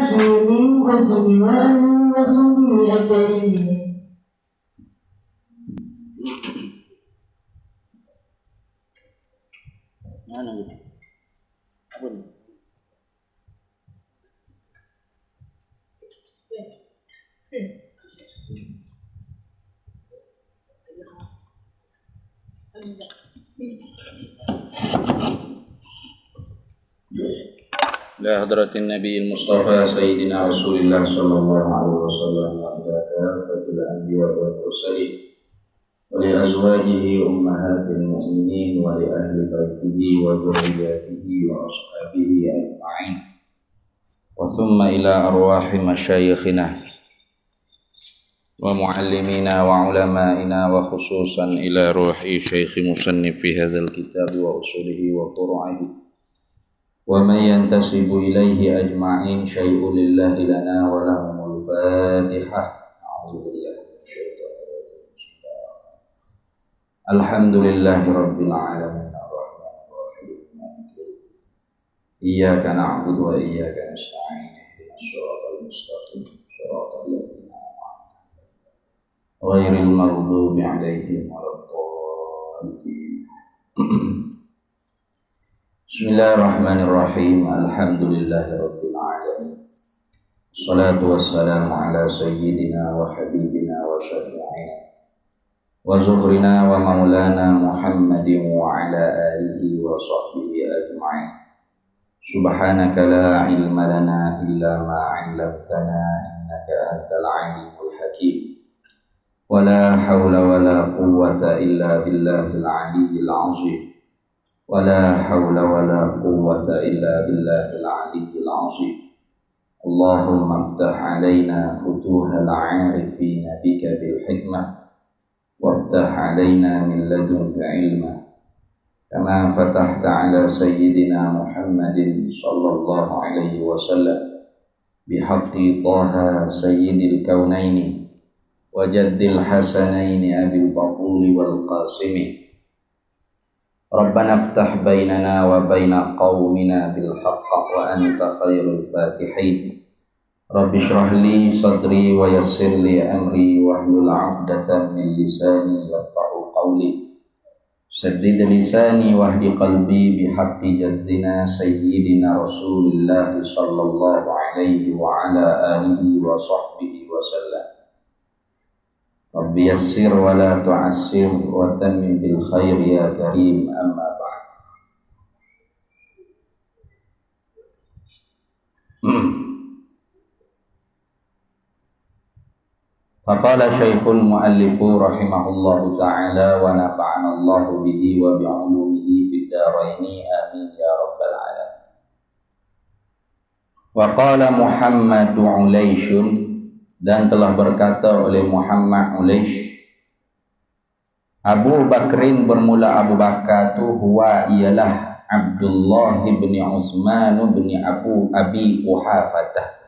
تسليم وتبيان وصدير كريم. إلى حضرة النبي المصطفى سيدنا رسول الله صلى الله عليه وسلم وإلى كافة الأنبياء والمرسلين ولأزواجه أمهات المؤمنين ولأهل بيته وذرياته وأصحابه أجمعين وثم إلى أرواح مشايخنا ومعلمينا وعلمائنا وخصوصا إلى روح شيخ مصنف هذا الكتاب وأصوله وفروعه ومن ينتسب إليه أجمعين شيء لله لنا ولهم الفاتحة. أعوذ بالله من الشيطان الرجيم. الحمد لله رب العالمين الرحمن الرحيم مالك يوم الدين إياك نعبد وإياك نستعين اهدنا الصراط المستقيم صراط الذين أنعمت عليهم غير المغضوب عليهم ولا الضالين. Bismillahirrahmanirrahim. Alhamdulillahirabbil alamin. Wassalatu wassalamu ala sayyidina wa habibina wa syafi'ina wa zuhrina wa maulana Muhammadin wa ala alihi wa sahbihi ajma'in. Subhanaka la ilma lana illa ma 'allamtana innaka antal alimul hakim. Wa la hawla wa la quwwata illa billahil aliyyil 'azim. ولا حول ولا قوة إلا بالله العلي العظيم. اللهم افتح علينا فتوح العارفين بك بالحكمة وافتح علينا من لدنك علما كما فتحت على سيدنا محمد صلى الله عليه وسلم بحق طه سيد الكونين وجد الحسنين أبي البطول والقاسم. ربنا افتح بيننا وبين قومنا بالحق وأنت خير الفاتحين. رب اشرح لي صدري ويسر لي أمري واحلل عقدة من لساني يفقهوا قولي سدد لساني واهد قلبي بحق جدنا سيدنا رسول الله صلى الله عليه وعلى آله وصحبه وسلم. Rabbi yassir wa la tu'assir wa tammim bil khair ya karim amma ba'd. Faqala Syekhul Mu'allifu rahimahullahu ta'ala wa nafa'ana Allahu bihi wa bi'ulumihi fid dharaini amin ya rabbal alamin. Wa qala Muhammad Ulayshun, dan telah berkata oleh Muhammad Ulaysh, Abu Bakrin bermula Abu Bakar tu huwa ialah Abdullah bin Utsman bin Abi Quhafatah.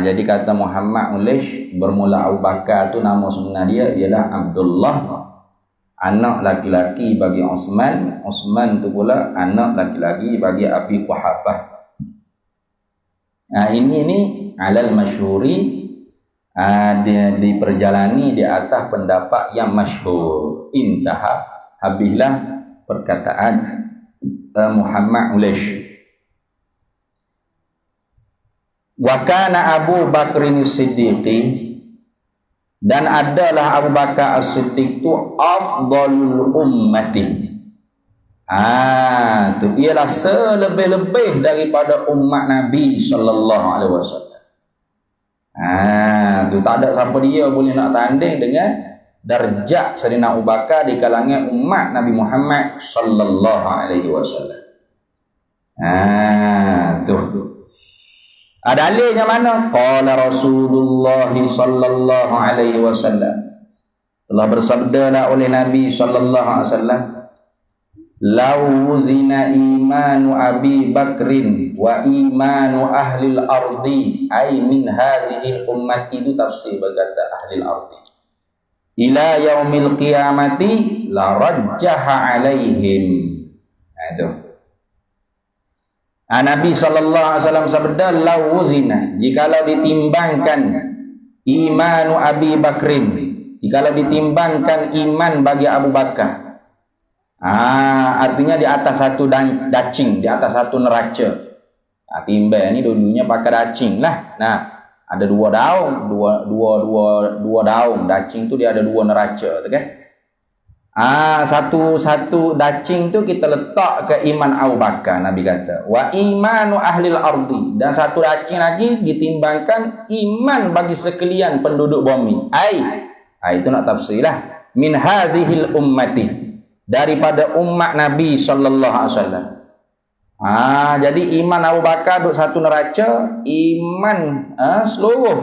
Jadi kata Muhammad Ulaysh bermula Abu Bakar tu nama sebenar dia ialah Abdullah, anak laki-laki bagi Utsman. Utsman tu pula anak laki-laki bagi Abi Quhafah. Ini alal masyhuri, di perjalani di atas pendapat yang masyhur. Intaha, habislah perkataan Muhammad Ulaysh. Wa kana Abu Bakrin As-Siddiqi, dan adalah Abu Bakar As-Siddiq itu afdalul ummati. Tu ialah selebih-lebih daripada umat Nabi sallallahu alaihi wasallam. Tu tak ada siapa dia boleh nak tanding dengan darjat Sayyidina Abu Bakar di kalangan umat Nabi Muhammad sallallahu alaihi wasallam. Tu. Dalilnya mana? Qala Rasulullah sallallahu alaihi wasallam, telah bersabdalah oleh Nabi sallallahu alaihi wasallam, Lau zina imanu Abi Bakrin wa imanu ahlil ardi, ay min hadhil ummati, itu tafsir berkata ahlil ardi, ila yaumil qiyamati la rajjaha alaihim. Itu Nabi SAW sabda, lau wuzina, jikalau ditimbangkan imanu Abi Bakrin, jikalau ditimbangkan iman bagi Abu Bakar, artinya di atas satu dacing, di atas satu neraca. Timbang ni dulunya pakai dacing lah. Nah, ada dua daun, dacing tu dia ada dua neraca, tu kan? Satu dacing tu kita letak ke iman Abu Bakar, Nabi kata. Wa imanu ahlil ardi, dan satu dacing lagi ditimbangkan iman bagi sekalian penduduk bumi. Itu nak tafsir lah. Min hazihil ummati, daripada umat Nabi sallallahu alaihi wasallam. Jadi iman Abu Bakar duk satu neraca, iman seluruh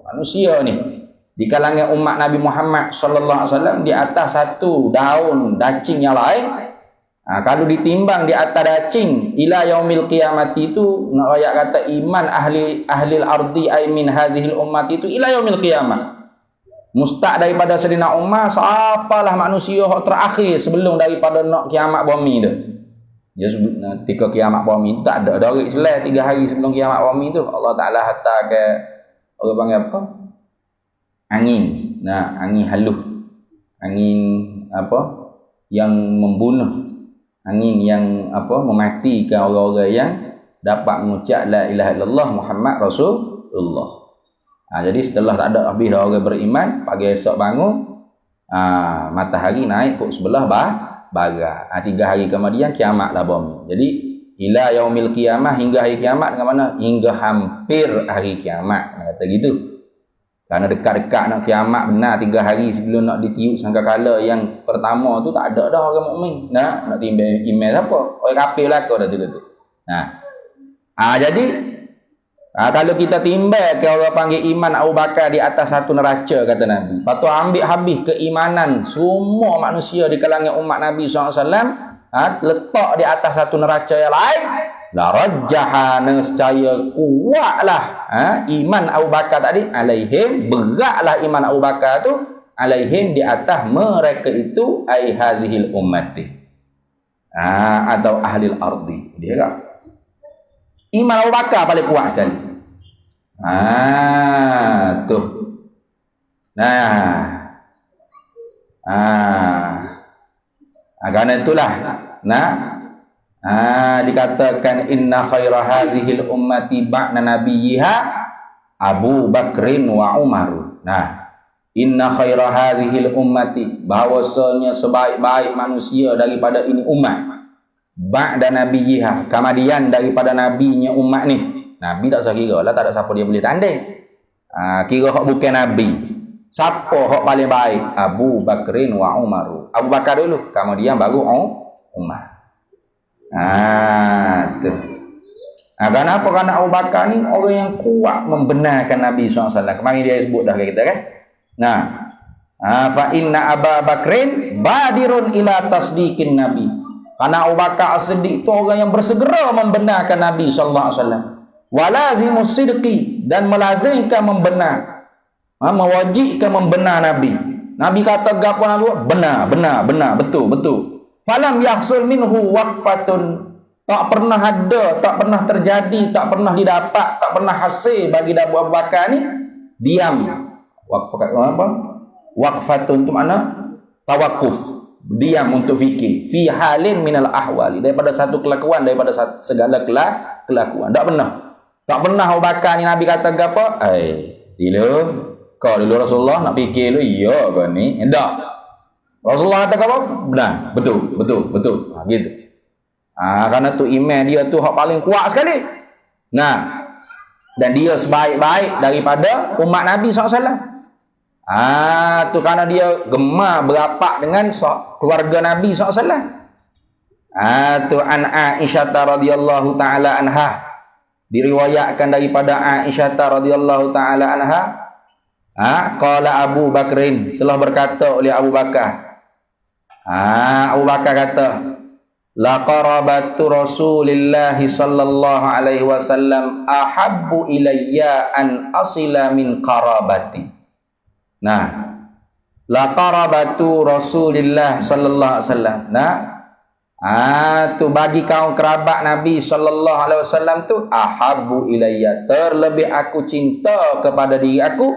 manusia ni di kalangan umat Nabi Muhammad sallallahu alaihi wasallam di atas satu daun dacing yang lain. Kalau ditimbang di atas dacing ila yaumil qiyamati, itu nak ayat kata iman ahlil ardi ay min hadhil ummat itu ila yaumil qiyamah. Mustaq daripada Sayyidina Umar, siapalah manusia yang terakhir sebelum daripada nak kiamat bumi tu. Dia sebut ketika kiamat bumi tak ada dari Islam 3 hari sebelum kiamat bumi tu Allah Taala hantar ke orang panggil apa? Angin. Angin haluh. Angin yang membunuh. Angin yang mematikan orang-orang yang dapat mengucap la ilaha illallah Muhammad Rasulullah. Jadi setelah tak ada habis dah orang beriman, pagi esok bangun, matahari naik ke sebelah barat. 3 hari kemudian kiamatlah bumi. Jadi ila yaumil qiyamah, hingga hari kiamat dengan mana? Hingga hampir hari kiamat. Kata gitu. Kerana dekat-dekat nak kiamat benar 3 hari sebelum nak ditiup sangkakala yang pertama tu tak ada dah orang mukmin. Nak timbang email siapa? Orang kafir lah kau dah tu. Jadi kalau kita timbang ke orang panggil iman Abu Bakar di atas satu neraca, kata Nabi. Patut ambil habis keimanan semua manusia di kalangan umat Nabi SAW, letak di atas satu neraca yang lain, la rajjaha, nescaya kuatlah iman Abu Bakar tadi, alaihim, beratlah iman Abu Bakar tu, alaihim, di atas mereka itu, ai hazihil ummati, atau ahlil ardi. Dia kan iman Abu Bakar paling kuat sekali. Tuh. Karena itulah dikatakan inna khaira hadhil ummati ba'da nabiyha Abu Bakrin wa Umar. Inna khaira hadhil ummati, bahawasanya sebaik-baik manusia daripada ini umat, ba'da nabiyha, kemudian daripada nabinya umat ni. Nabi tak usah kira lah, tak ada siapa dia boleh tanding. Kira hak bukan Nabi, siapa hak paling baik? Abu Bakrin wa Umar. Abu Bakar dulu, kemudian baru Umar. Tu. Kenapa? Kerana Abu Bakar ni orang yang kuat membenarkan Nabi SAW. Kemarin dia sebut dah kita kan. Fa inna Abu Bakrin badirun ila tasdiqin Nabi. Karena Abu Bakar As-Siddiq itu orang yang bersegera membenarkan Nabi SAW. Walazimus sidqi, dan melazimkan membenar, mewajibkan membenar Nabi. Nabi kata gapo Nabi? Benar, betul. Falam yahsul minhu waqfatun, tak pernah ada, tak pernah terjadi, tak pernah didapat, tak pernah hasil bagi Abu Bakar ni diam. Waqfatun tu makna tawakuf, diam untuk fikir, fi halin minal ahwali, daripada satu kelakuan, daripada segala kelakuan. Tak pernah Abu Bakar ni Nabi kata apa? Kau dulu Rasulullah nak fikir dulu, iya kau ni. Tak. Rasulullah kata apa? Benar, betul. Gitu. Karena tu iman dia tu hak paling kuat sekali. Dan dia sebaik-baik daripada umat Nabi SAW. Tu karena dia gemar berapak dengan keluarga Nabi SAW. Tu an Aisyah radhiyallahu taala anha, diriwayatkan daripada Aisyah radhiyallahu taala anha, qala Abu Bakrin, telah berkata oleh Abu Bakar. Abu Bakar kata, la qarabatu Rasulillah sallallahu alaihi wasallam ahabbu ilayya an asila min qarabati. La qarabatu Rasulillah sallallahu alaihi wasallam. Tu bagi kaum kerabat Nabi sallallahu alaihi wasallam tu ahabbu ilayya, terlebih aku cinta kepada diri aku,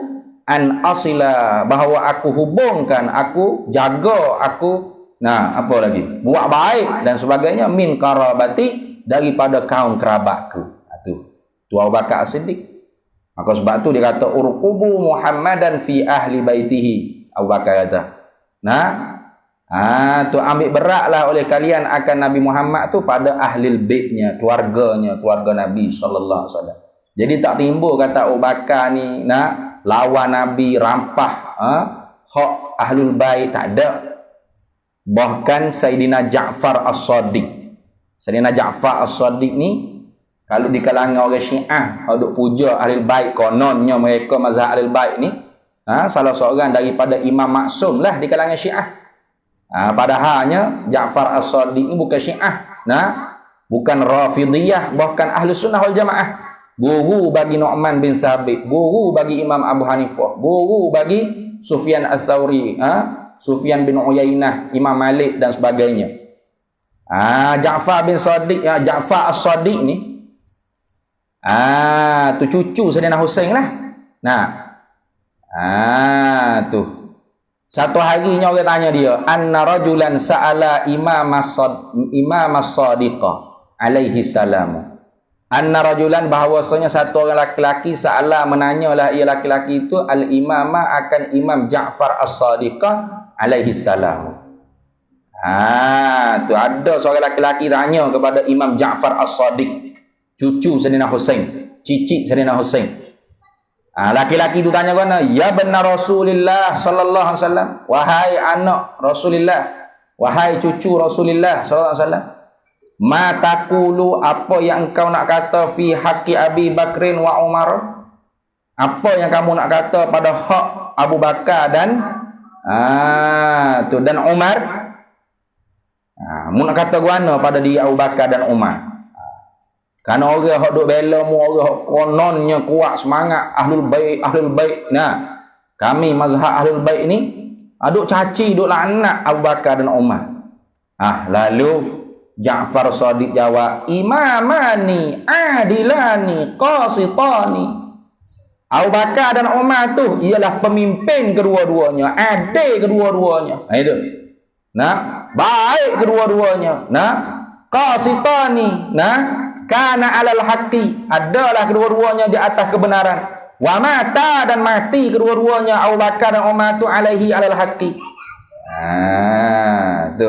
an asila, bahawa aku hubungkan, aku jaga, aku apa lagi, buat baik dan sebagainya, min qarabati, daripada kaum kerabatku. Tu Abu Bakar As-Siddiq. Maka sebab tu dia kata urqubu Muhammadan fi ahli baitihi. Abu Bakar kata, tu ambil beratlah oleh kalian akan Nabi Muhammad tu pada ahli baitnya, keluarganya, keluarga Nabi sallallahu alaihi wasallam. Jadi tak timbul kata Abu Bakar ni lawan Nabi, rampah hak ahlul bait, tak ada. Bahkan Sayyidina Ja'far As-Sadiq. Sayyidina Ja'far As-Sadiq ni kalau di kalangan orang Syiah duk puja ahlul bait, kononnya mereka mazhab ahlul bait ni salah seorang daripada imam maksum lah di kalangan Syiah. Padahalnya Ja'far As-Sadiq ni bukan Syiah, bukan Rafidiyah, bahkan Ahlu Sunnah wal Jamaah. Guru bagi Nu'man bin Sabit, guru bagi Imam Abu Hanifah, guru bagi Sufyan Ats-Tsauri, Sufyan bin Uyainah, Imam Malik dan sebagainya. Ja'far bin Sadiq, Ja'far As-Sadiq ni tu cucu Sayyidina Husain lah. Tu satu harinya orang tanya dia, anna rajulan sa'ala Imam As-Sadiqah alaihi salam. Anna rajulan, bahawasanya satu orang laki-laki, sa'ala, menanyalah ia laki-laki itu, al-imama, akan Imam Ja'far As-Sadiqah alaihi salam. Tu ada seorang laki-laki tanya kepada Imam Ja'far As-Sadiq, cucu Sayyidina Husain, cicit Sayyidina Husain. Laki-laki itu tanya kena, ya benar Rasulullah sallallahu alaihi wasallam, wahai anak Rasulullah, wahai cucu Rasulullah sallallahu alaihi wasallam, ma taqulu, apa yang engkau nak kata fi haqqi Abi Bakrin wa Umar, apa yang kamu nak kata pada hak Abu Bakar dan dan Umar. Mu nak kata guana pada diri Abu Bakar dan Umar. Karena orang hak duk bela mu, orang hak kononnya kuat semangat ahlul bait. Kami mazhab ahlul bait ni duk caci, duk laknat Abu Bakar dan Umar. Lalu Ja'far Sadiq jawab, imamani adilani qasitani. Abu Bakar dan Umar tu ialah pemimpin kedua-duanya, adil kedua-duanya. Itu. Baik kedua-duanya. Qasitani. Kana alal haqqi, adalah kedua-duanya di atas kebenaran. Wa mata, dan mati kedua-duanya Abu Bakar dan Umar tu alaihi alal haqqi. Tu.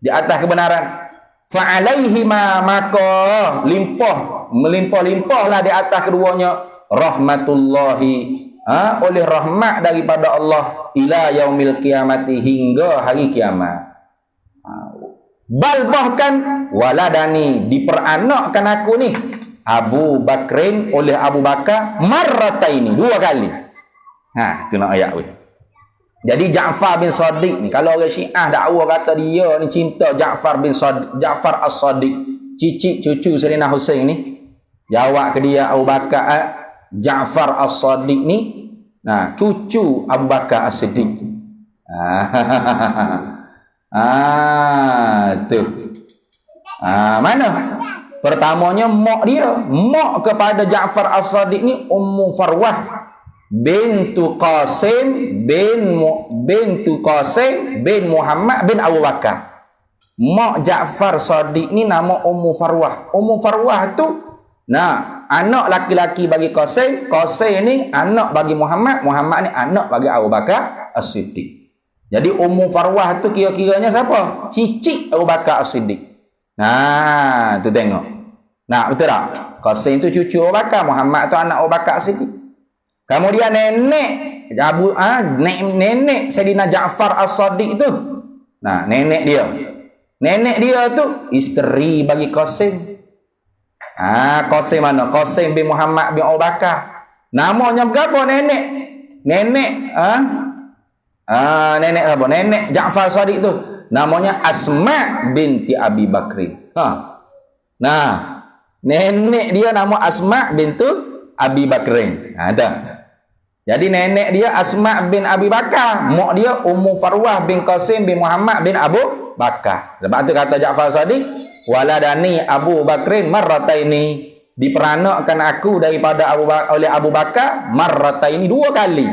Di atas kebenaran. Fa'alaihima, maka melimpah-limpahlah di atas keduanya rahmatullahi, oleh rahmat daripada Allah, ila yaumil qiyamati, hingga hari kiamat. Bal, bahkan waladani, diperanakkan aku ni Abu Bakrin oleh Abu Bakar marrataini, 2 kali. Tu nak ayat weh. Jadi Ja'far bin Sadiq ni, kalau orang Syiah dakwa kata dia ni cinta Ja'far As-Sadiq, cicit cucu Sayyidina Husain ni, jawab ke dia Abu Bakar, Ja'far As-Sadiq ni cucu Abu Bakar As-Siddiq. Tu. Mana? Pertamanya mak kepada Ja'far As-Sadiq ni Ummu Farwah bintu Qasim bin Muhammad bin Abu Bakar. Mak Ja'far Sadiq ni nama Ummu Farwah. Ummu Farwah tu anak laki-laki bagi Qasim. Qasim ni anak bagi Muhammad. Muhammad ni anak bagi Abu Bakar As-Siddiq. Jadi Ummu Farwah tu kira-kiranya siapa? Cicit Abu Bakar As-Siddiq. Tu tengok. Betul tak? Qasim tu cucu Abu Bakar, Muhammad tu anak Abu Bakar As-Siddiq. Kemudian nenek Sayyidina Ja'far As-Sadiq tu. Nenek dia tu isteri bagi Qasim. Qasim mana? Qasim bin Muhammad bin Abu Bakar. Namanya berapa nenek? Nenek apa? Nenek Ja'far As-Sadiq tu namanya Asma binti Abi Bakrin. Nenek dia nama Asma bintu Abi Bakrin. Jadi nenek dia Asma bin Abi Bakar, mak dia Ummu Farwah bin Qasim bin Muhammad bin Abu Bakar. Sebab tu kata Ja'far Sadiq, waladani Abu Bakrin marrataini, diperanakkan aku daripada oleh Abu Bakar marrataini, 2 kali.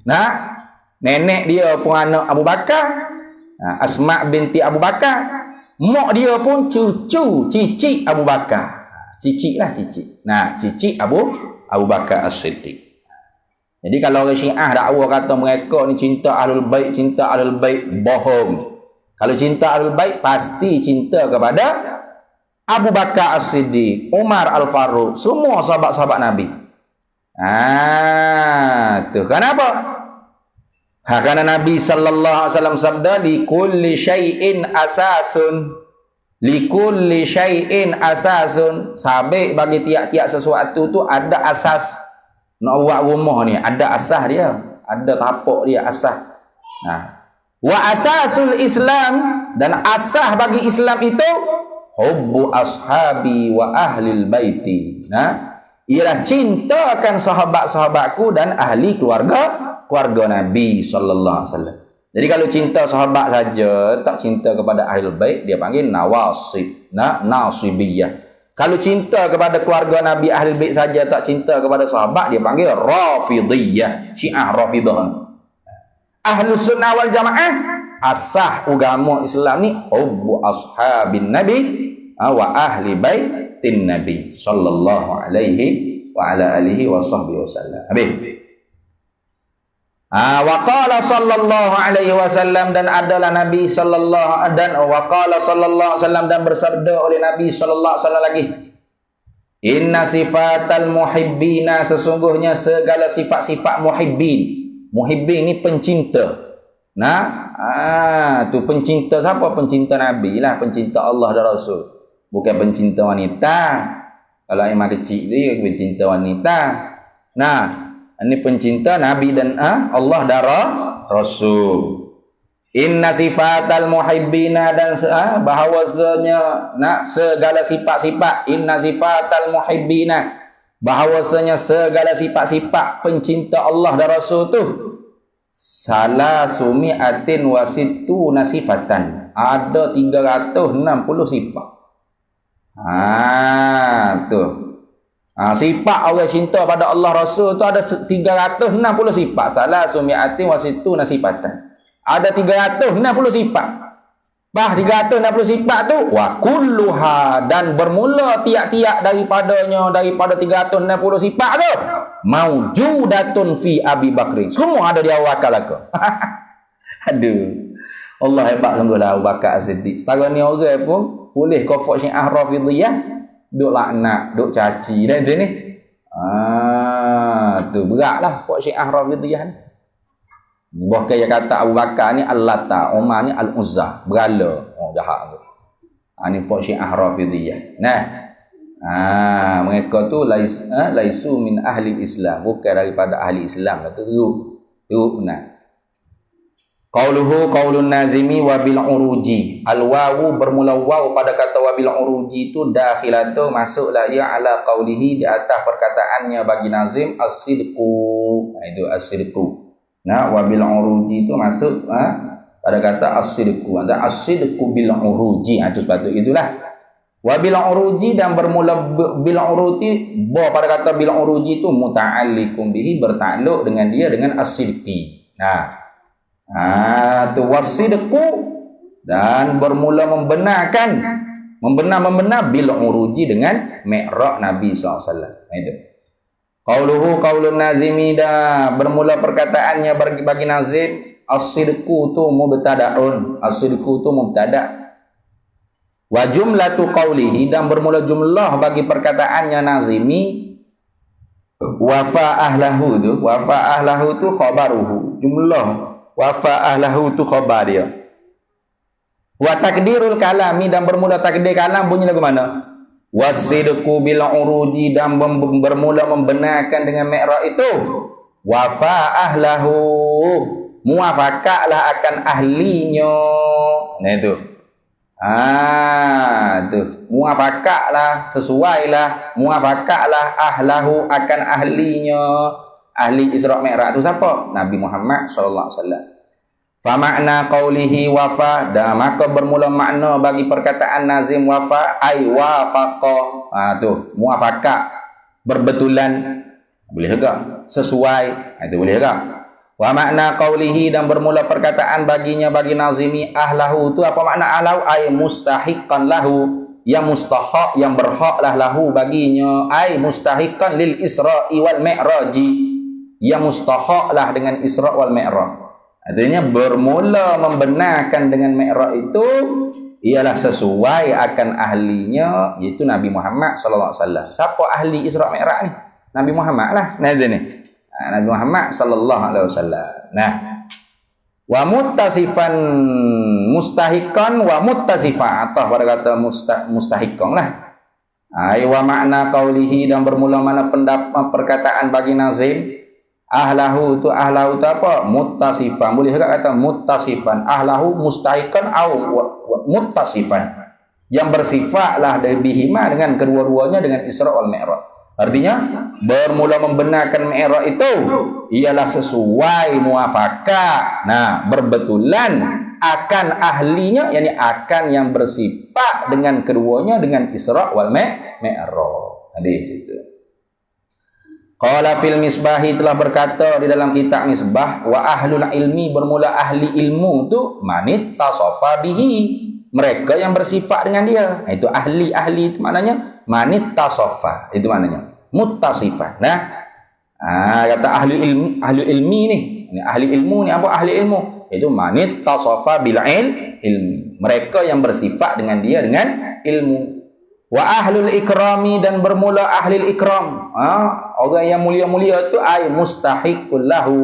Nah, nenek dia pun anak Abu Bakar, Asma binti Abu Bakar, mak dia pun cucu cici Abu Bakar. Cici. Nah, cici Abu Bakar As-Siddiq. Jadi kalau orang Syiah dakwa kata mereka ni cinta Ahlul Bait, bohong. Kalau cinta Ahlul Bait pasti cinta kepada Abu Bakar As-Siddiq, Umar Al-Faruq, semua sahabat-sahabat Nabi. Tu kenapa? Karena Nabi sallallahu alaihi wasallam sabda, likulli syai'in asasun. Sabik bagi tiap-tiap sesuatu tu ada asas. Nak buat rumah ni ada asas dia, ada tapak dia, asas. Wa asasul Islam, dan asas bagi Islam itu hubbu ashabi wa ahlil baiti. Ialah cinta akan sahabat-sahabatku dan ahli keluarga Nabi sallallahu alaihi wasallam. Jadi kalau cinta sahabat saja, tak cinta kepada ahlul bait, dia panggil nawasib, nasibiyah. Kalau cinta kepada keluarga Nabi ahlul bait saja, tak cinta kepada sahabat, dia panggil rafidiyah, Syiah Rafidah. Ahlus sunnah wal jamaah, asah agama Islam ni hubbu ashabin Nabi wa ahli baitin Nabi sallallahu alaihi wa ala alihi wa sahbihi wasallam. Habis. Wa qala sallallahu alaihi wasallam, dan adalah Nabi sallallahu alaihi wasallam dan bersabda oleh Nabi sallallahu alaihi wasallam lagi, inna sifatal muhibbina, sesungguhnya segala sifat-sifat muhibbin ni pencinta. Tu pencinta siapa? Pencinta Nabi lah, pencinta Allah dan Rasul, bukan pencinta wanita. Kalau imam kecil dia pencinta wanita. Ini pencinta Nabi dan Allah dan Rasul. Inna sifatal muhibbina, dan bahawasanya segala sifat-sifat, inna sifatal muhibbina, bahawasanya segala sifat-sifat pencinta Allah dan Rasul tu salasumi'atin wasittuna sifatan, ada 360 sifat. Sifat orang cinta pada Allah Rasul tu ada 360 sifat. Salah sumi'atin wasittuna sifatan, ada 360 sifat. 360 sifat tu wa kulluha, dan bermula tiap-tiap daripada 360 sifat tu maujudatun fi Abi Bakri, semua ada di Abu Bakar lah. Aduh, Allah hebat sungguhlah Abu Bakar As-Siddiq. Setara ni orang pun boleh kafir Syiah Rafidhiyah, duk laknat, duk caci dan tu ni. Tu beratlah kafir Syiah Rafidhiyah ni. Bahkan dia kata Abu Bakar ni Al-Lata, Umar ni Al-Uzza, berhala. Jahat tu. Ni kafir Syiah Rafidhiyah. Mereka tu laisu min ahli Islam, bukan daripada ahli Islam lah tu. Qauluhu qaulun nazimi wa bil uruji, al wawu bermula waw pada kata wa bil uruji tu dakhilatu, masuklah ia ala qaulihi, di atas perkataannya bagi nazim as-sidqu. Itu as-sidqu. Wa bil uruji tu masuk pada kata as-sidqu. Ada as-sidqu bil uruji. Itu sepatutnya itulah. Wa bil uruji, dan bermula bil uruji, pada kata bil uruji tu muta'alliqun bihi, bertakluk dengan dia, dengan as-sidqi. Tu wasidqu, dan bermula membenar bil uruji, dengan mi'raj Nabi SAW. Itu qauluhu qaulun nazimi, dah bermula perkataannya bagi nazim as-sidqu tu mubtada'un, as-sidqu tu mubtada'. Wa jumlatu qaulihi, dan bermula jumlah bagi perkataannya nazimi wafa ahlahu tu khabaruhu, jumlah wafa ahlahu tu khabar dia. Wa takdirul kalami, dan bermula takdir kalam bunyi lagu mana? Wasidqu bil uruji, dan bermula membenarkan dengan mi'raj itu. Wafa ahlahu, muwafaqahlah akan ahlinya. Itu. Tu muwafaqahlah, sesuailah, muwafaqahlah ahlahu akan ahlinya. Ahli Isra Mi'raj tu siapa? Nabi Muhammad sallallahu alaihi wasallam. Fa makna qaulihi wafa, dan maka bermula makna bagi perkataan nazim wafa ai wafaqa. Tu muafaqah, berbetulan, boleh juga sesuai, itu boleh juga. Wa makna qaulihi, dan bermula perkataan baginya bagi nazimi ahlahu, tu apa makna ahlahu? Ai mustahiqqan lahu, yang mustahak, yang berhaklah lahu baginya, ai mustahiqqan lil isra'i wal mi'raji, yang mustahaklah dengan isra' wal mi'raj. Artinya bermula membenarkan dengan mi'raj itu ialah sesuai akan ahlinya, iaitu Nabi Muhammad sallallahu alaihi wasallam. Siapa ahli Isra' Mi'raj ni? Nabi Muhammad lah. Nah itu ni. Nabi Muhammad sallallahu alaihi wasallam. Nah, wa muttasifan mustahiqan wa muttasifan, atau pada kata mustahiqan lah. Ai wa makna qaulihi, dan bermula mana pendapat perkataan bagi nazim ahlahu tu apa? Muttasifan. Boleh juga kata muttasifan. Ahlahu mustahiqan au muttasifan, yang bersifatlah dari bihima dengan kedua-duanya dengan Isra wal Mi'raj. Artinya bermula membenarkan Mi'raj itu ialah sesuai muafaqah. Nah, berbetulan akan ahlinya, yakni akan yang bersifat dengan keduanya dengan Isra wal Mi'raj. Hadis itu. Qala fil misbahi, telah berkata di dalam kitab Misbah, wa ahlul ilmi, bermula ahli ilmu tu manit tasafa bihi, mereka yang bersifat dengan dia. Itu ahli itu maknanya manit tasafa, itu maknanya muttasifan. Nah, kata ahli ilmi ni, ahli ilmu ni apa? Ahli ilmu itu manit tasafa bil ilmi, mereka yang bersifat dengan dia dengan ilmu. Wa ahlul ikrami, dan bermula ahli ikram, orang yang mulia-mulia tu ay mustahiqul lahu,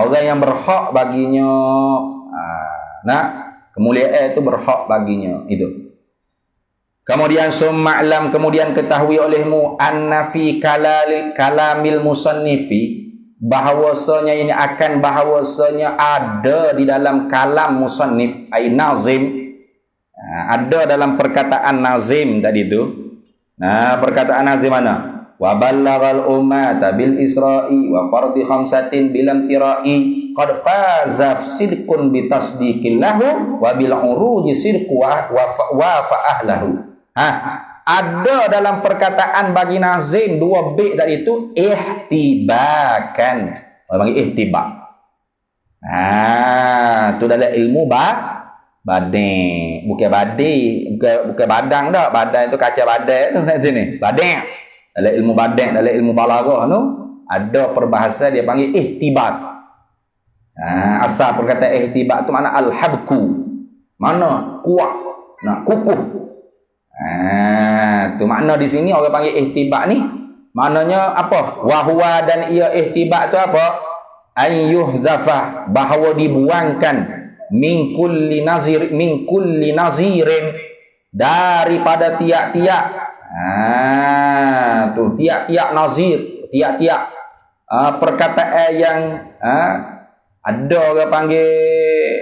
orang yang berhak baginya. Nah, kemuliaan itu berhak baginya itu. Kemudian summa'lam, kemudian ketahui olehmu anna fi kalamil musannifi, bahawasanya ini akan bahawasanya ada di dalam kalam musannif ay nazim, ada dalam perkataan nazim tadi itu. Nah, perkataan nazim mana? Wa ballaghal ummata bil isra'i wa fardhi khamsatin bilam tira'i qad faza sidqun bi tasdiqil lahu wa bil uruji sidqu wa fa'ahlahu. Ada dalam perkataan bagi nazim dua bait tadi itu ihtibakan. Orang panggil ihtibak. Tu dalam ilmu badai, bukan badang dah. Badai itu kaca badai tu kat sini. Badai. Dalam ilmu badai, dalam ilmu balaghah tu ada perbahasan dia panggil ihtibak. Asal perkataan ihtibak tu makna al-habku. Mana kuat, nak kukuh. Tu makna di sini orang panggil ihtibak ni. Maknanya apa? Wa huwa, dan ia ihtibak tu apa? Ayyuhzafah, bahawa dibuangkan min kulli nazirin, daripada tiap-tiap tu tiap-tiap nazir, tiap-tiap perkataan yang ada orang panggil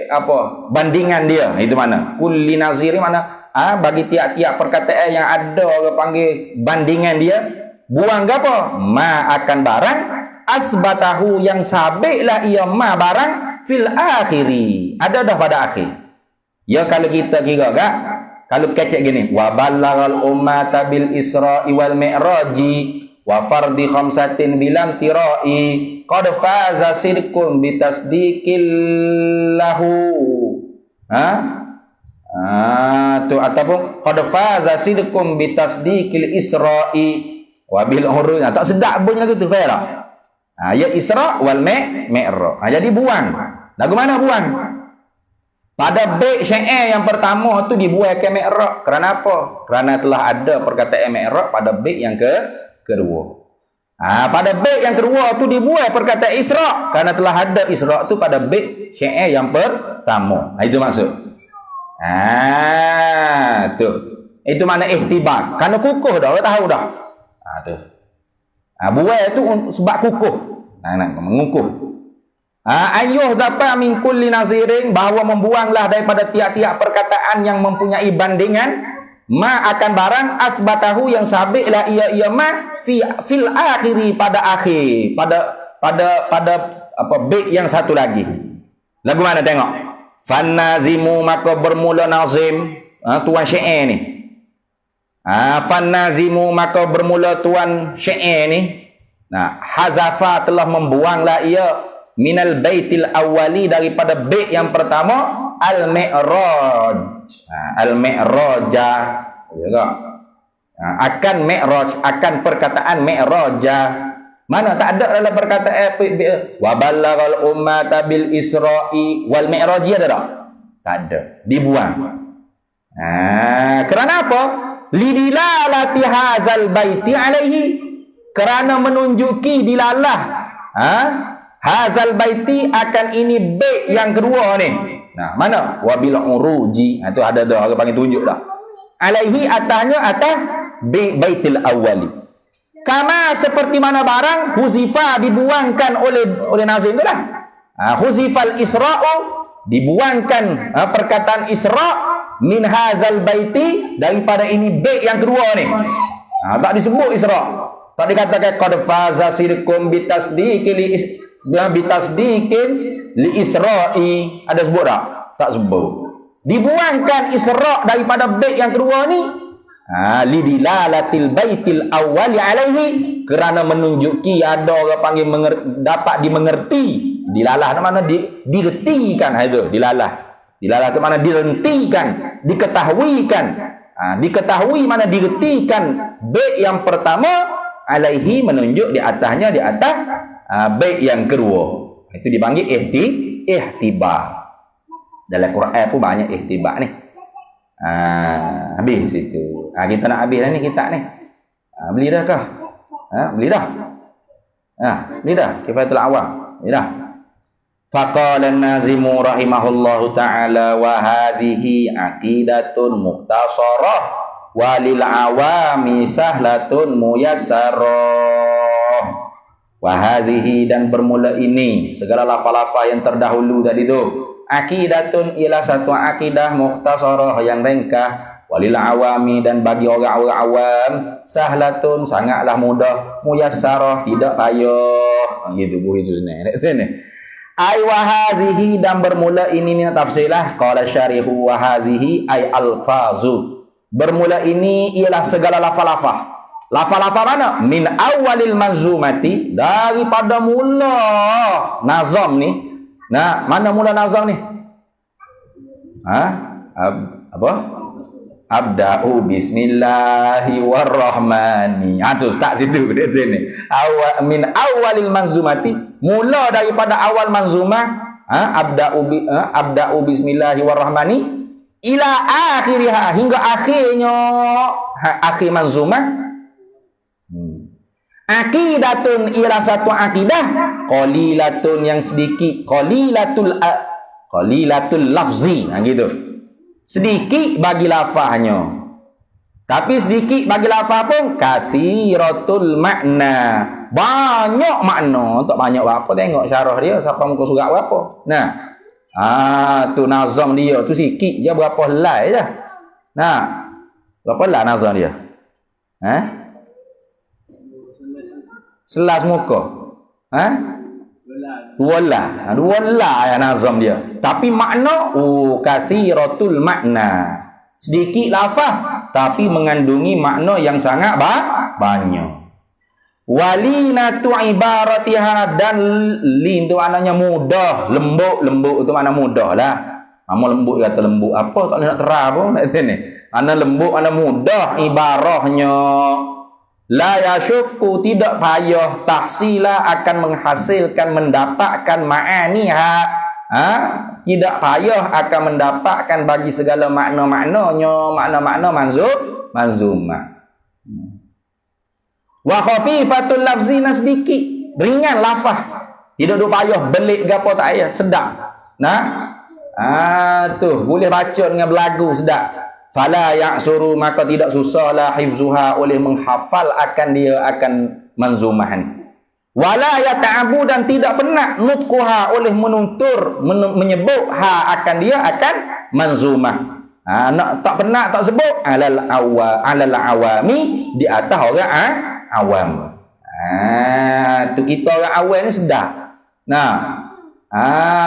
apa, bandingan dia. Itu mana kulli nazir mana? Bagi tiap-tiap perkataan yang ada orang panggil bandingan dia, buang apa? Ma akan barang asbatahu, yang sabitlah ia ma barang fil akhiri, ada dah pada akhir. Ya, kalau kita kira kak, kalau kecek gini, wa ballaghal ummata bil isra'i wal mi'raji wa fardhi khamsatin bilam tira'i qad faza sidqun bi tasdiqil lahu. Tu ataupun qad faza sidqun bi tasdiqil isra'i wa bil uruj. Tak sedap bunyi lagu tu, faham tak? Ya Isra wal Mi'raj. Jadi buang. Lagu mana buang? Pada bait syair yang pertama tu dibuang ke Mi'raj. Kerana apa? Kerana telah ada perkataan Mi'raj pada bait yang kedua. Pada bait yang kedua tu dibuang perkataan Isra, kerana telah ada Isra tu pada bait syair yang pertama. Itu maksud. Tu. Itu makna ihtibak. Kerana kukuh dah, orang tahu dah. Tu. Buai itu sebab kukuh. Nak mengukuh. Ayuh dapat min kulli nazirin, bahawa membuanglah daripada tiap-tiap perkataan yang mempunyai bandingan, ma akan barang asbatahu, yang sabitlah ia ma fil akhiri, pada akhir, pada apa bait yang satu lagi. Lagu mana tengok? Fannazimu maka bermula nazim. Tuan syair ni. Fannazimu maka bermula tuan syair ni. Nah, hazafa telah membuanglah ia minal baitil awali daripada bait yang pertama al-mi'raj. Al-mi'raja. Ya tak? Akan mi'raj, akan perkataan mi'raja. Mana tak ada dalam perkataan wa ballaghal ummata bil isra'i wal mi'raji ada tak? Tak ada. Dibuang. Kerana apa? Lidilalati hazal baiti alaihi. Kerana menunjuki dilalah hazal baiti akan ini bait yang kedua ni. Nah, mana? Wabil uruji. Itu ada dah orang panggil tunjuk dah. Alaihi atasnya atas baitil awali. Kama seperti mana barang huzifa dibuangkan oleh nazim tu lah. Huzifal isra'u dibuangkan perkataan isra' min hazal baiti daripada ini bait yang kedua ni. Tak disebut isra'. Tak dikatakan qad faza sirkum bitasdiqin li isra'i. Ada sebut tak? Tak sebut. Dibuangkan isra' daripada bait yang kedua ni lidilalatil baitil awwali alaihi, kerana menunjuki ada orang panggil dapat dimengerti. Dilalah mana diretikan itu dilalah. Dilalah itu mana direntikan, diketahuikan. Diketahui mana diretikan bait yang pertama alaihi menunjuk di atasnya di atas bait yang kedua. Itu dipanggil ihtibar. Dalam Quran pun banyak ihtibar ni. Habis itu. Kita nak habis dah ni kitab ni. Beli dah kah? Beli dah. Beli dah. Kifayatul Awam. Beli dah. Faqala an-nazimu rahimahullahu ta'ala wa hadhihi aqidatun mukhtasarah walil awami sahlatun muyassarah. Wa hadhihi dan bermula ini segala lafal-lafal yang terdahulu tadi tu. Aqidatun ialah satu akidah mukhtasarah yang ringkas, walil awami dan bagi orang-orang awam sahlatun sangatlah mudah, muyassarah tidak payah. Gitu begitu sini. Ai wa hadhihi dan bermula ini ni tafsirlah qala syarihu wa hadhihi ai alfazu. Bermula ini ialah segala lafal-lafal. Lafal-lafal mana? Min awalil manzumati, daripada mula nazam ni. Nah, mana mula nazam ni? Apa? Abda'u bismillahi warrahmani. Tu start situ dia ni. Min awalil manzumati, mula daripada awal manzumah, abda'u bismillahi warrahmani ila akhiriha, hingga akhirnya akhir manzumah. Aqidatun ialah satu akidah qalilatun yang sedikit, qalilatul lafzi, gitu. Sedikit bagi lafaznya, tapi sedikit bagi lafaz pun kasiratul makna, banyak makna. Tak banyak apa, tengok syarah dia siapa muka surat berapa. Nah, tu nazam dia tu sikit je, berapa helai je. Nah, berapa helai nazam dia? 11 muka. Dua lah ya nazam dia. Tapi makna kasiratul makna. Sedikit lafaz tapi mengandungi makna yang sangat banyak. Walinatu ibaratiha, dan lin tu maknanya mudah, lembut itu makna mudah lah. Nama lembut kata lembut apa tak nak terang pun kat sini. Mana lembut mana mudah ibarahnya. La yasyukku, tidak payah, tahsila akan menghasilkan, mendapatkan ma'aniha, tidak payah akan mendapatkan bagi segala makna-maknanya, makna-makna manzumah. Wa khafifatul lafzina, sedikit ringan lafaz, tidak ada payah belik ke apa, tak payah, sedap. Tu boleh baca dengan berlagu sedap. Fala ya'suru, maka tidak susahlah hifzuha, oleh menghafal akan dia akan manzumahan. Wala yata'abu, dan tidak penat nutquha, oleh menuntur menyebut akan dia akan manzumah. Tak penat tak sebut alal awami, di atas orang awam. Tu kita orang awam ni sedap.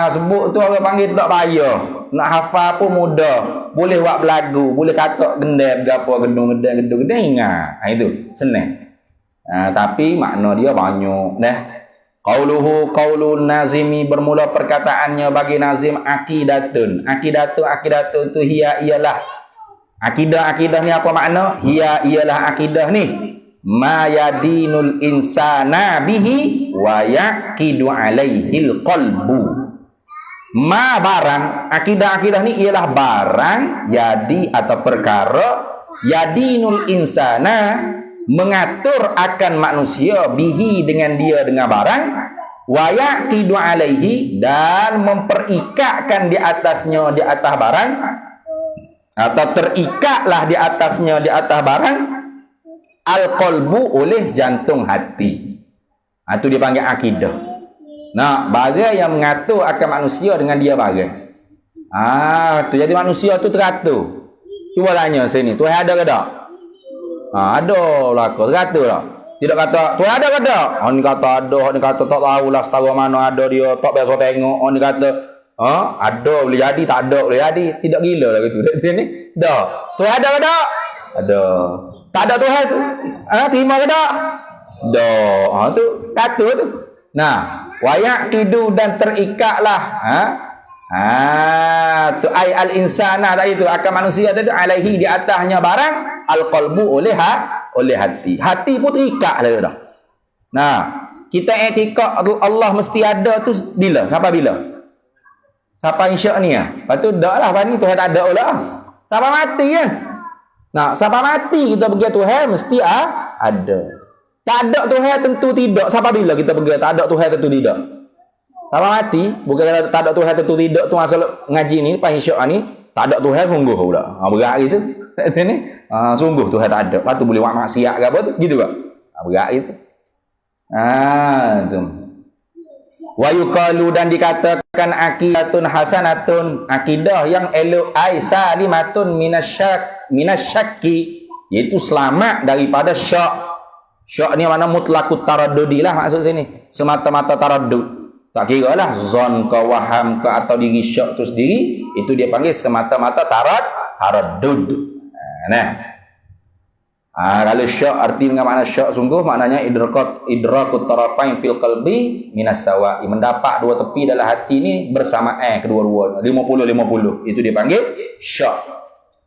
Sebut tu orang panggil tak payah. Nak hafal pun mudah. Boleh buat belagu, boleh katak gendam gapo gedung ingat. Itu senang. Tapi makna dia banyak. Qauluhu qaulun nazimi, bermula perkataannya bagi nazim aqidatun. Aqidatun tu ialah akidah ni apa makna? Ialah akidah ni ma yadinul insana bihi wa yaqidu alaihil qalbu. Ma barang, akidah ni ialah barang jadi atau perkara yadinul insana, mengatur akan manusia bihi dengan dia dengan barang, wa yaqidu alaihi, dan memperikatkan di atasnya di atas barang, atau terikatlah di atasnya di atas barang, al-qalbu, oleh jantung hati. Itu dia panggil akidah. Barang yang mengatur akan manusia dengan dia barang. Tu jadi manusia tu teratur. Cuba tanya sini, Tuhan ada ke tak? Ada lah, teratur lah. Tidak kata Tuhan ada ke tak? Ni kata ada, ni kata tak tahulah setara mana ada dia, tak biasa tengok. Ni kata ada boleh jadi, tak ada boleh jadi. Tidak gila lah gitu. Sini dah. Tuhan ada ke tak? Ada. Tak ada Tuhan, terima ke tak? Dah. Tu kata tu. Wayak tidu, dan terikatlah. Tu ai al-insana tadi tu, akan manusia tadi alaihi, di atasnya barang, al-qalbu, oleh hati. Hati pun terikat dah. Kita etikad Allah mesti ada tu bila? Siapa bila? Siapa insya ni Lepas tu dak lah, ni Tuhan tak ada lah. Siapa mati siapa mati kita pergi Tuhan mesti ada. Tak ada Tuhan tentu tidak. Siapa bila kita pergi tak ada Tuhan tentu tidak. Siapa mati, bukan kata tak ada Tuhan tentu tidak tu asal ngaji ni, pas insya ni tak ada Tuhan sungguh pula. Berat gitu. Sini sungguh Tuhan tak ada. Lepas tu boleh buat maksiat ke apa tu? Gitu ke? Berat gitu. Tu. Wa yuqalu, dan dikatakan aqidatun hasanatun, akidah yang elok, ai salimatun minasyakki, iaitu selamat daripada syak. Syak ni mana mutlaqut taraddudi lah maksud sini. Semata-mata taraddud. Tak kira lah zon ke waham ke atau diri syak tu sendiri, itu dia panggil semata-mata taraddud. Kalau syak arti dengan makna syak sungguh, maknanya idrakut tarafain fil qalbi minas sawa'i, mendapat dua tepi dalam hati ni bersamaan kedua-dua 50-50, itu dia panggil syak.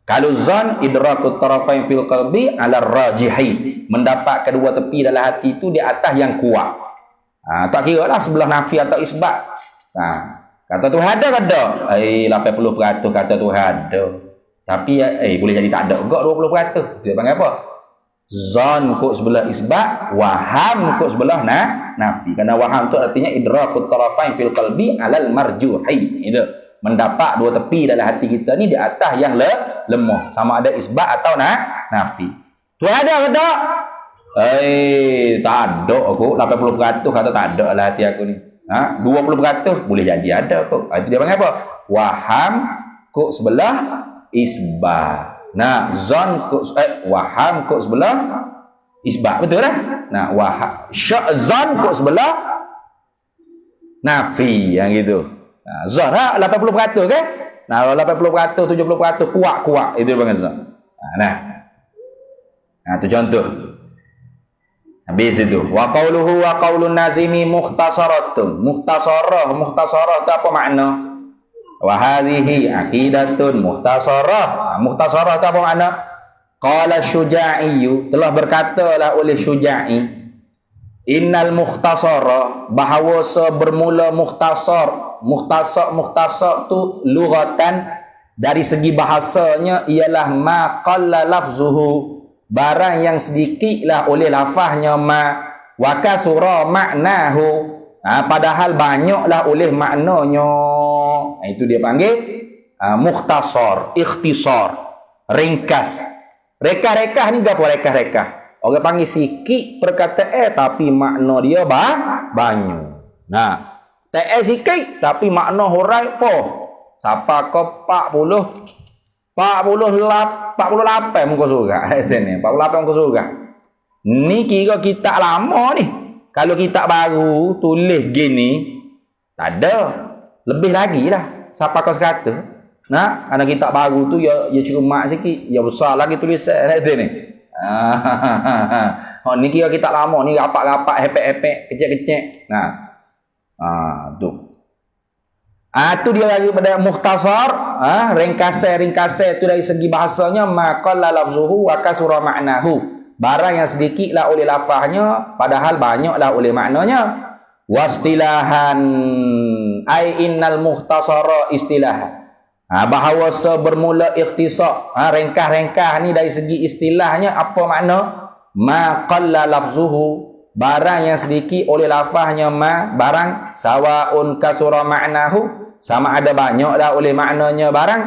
Kalau zan idrakut tarafain fil qalbi ala rajihi, mendapat kedua tepi dalam hati itu di atas yang kuat. Tak kira lah sebelah nafi atau isbat. Kata Tuhan ada ke tak? 80% kata Tuhan ada. Tapi boleh jadi tak ada juga 20%. Dia panggil apa? Zan kok sebelah isbat, waham kok sebelah nafi. Karena waham tu artinya idrakut tarafain fil qalbi alal marjuhi. Itu mendapat dua tepi dalam hati kita ni di atas yang lemah, sama ada isbat atau nafi. Tuhan ada ke tak? Tak ada aku. 80% kata tak ada lah hati aku ni. 20% boleh jadi ada kok. Itu dia panggil apa? Waham kok sebelah isbat. Zon kok waham kok sebelah isbat, betul lah. Waham zon kok sebelah nafi, yang gitu. Zon 80% kan? 80%, 70% kuat. Itu dia panggil zon. Tu contoh. Habis itu. Wa qauluhu wa qaulun nazimi mukhtasaratun. Mukhtasarah tu apa makna? Wa hadhihi aqidatun mukhtasarah. Mukhtasarah tu apa makna? Qala Syuja'i, telah berkatalah oleh Syuja'i, innal mukhtasara, bahawa bermula mukhtasar. Mukhtasar tu lughatan, dari segi bahasanya ialah ma qalla lafzuhu, barang yang sedikitlah oleh lafaznya wa kasura maknahu, padahal banyaklah oleh maknanya. Itu dia panggil mukhtasar, ikhtisar, ringkas. Rekah-rekah ni apa rekah-rekah? Orang panggil sikit perkataan tapi makna dia banyak. Tak sikit tapi makna hurai siapa ke 48 muka surat. 48 muka surat. Ni kira kitab lama ni. Kalau kitab baru tulis gini tak ada. lebih lagi lah siapa kau sekata. Nah, anak kitab baru tu ya cerumak sikit, ya besar lagi tulisan tu ni. Oh ni kira kitab lama ni rapat-rapat, hepek-hepek, kecek-kecek. Nah. Tu. Tu dia lagi pada mukhtasar, ringkasan tu dari segi bahasanya maqalla lafzuhu wa kasura ma'nahu. Barang yang sedikitlah oleh lafaznya padahal banyaklah oleh maknanya. Wastilahan ai innal mukhtasara istilah. Bahawa bermula ikhtisar, ringkas-ringkas ni dari segi istilahnya apa makna? Ma qalla lafzuhu, barang yang sedikit oleh lafaznya barang sawaun kasura ma'nahu, sama ada banyaklah oleh maknanya barang,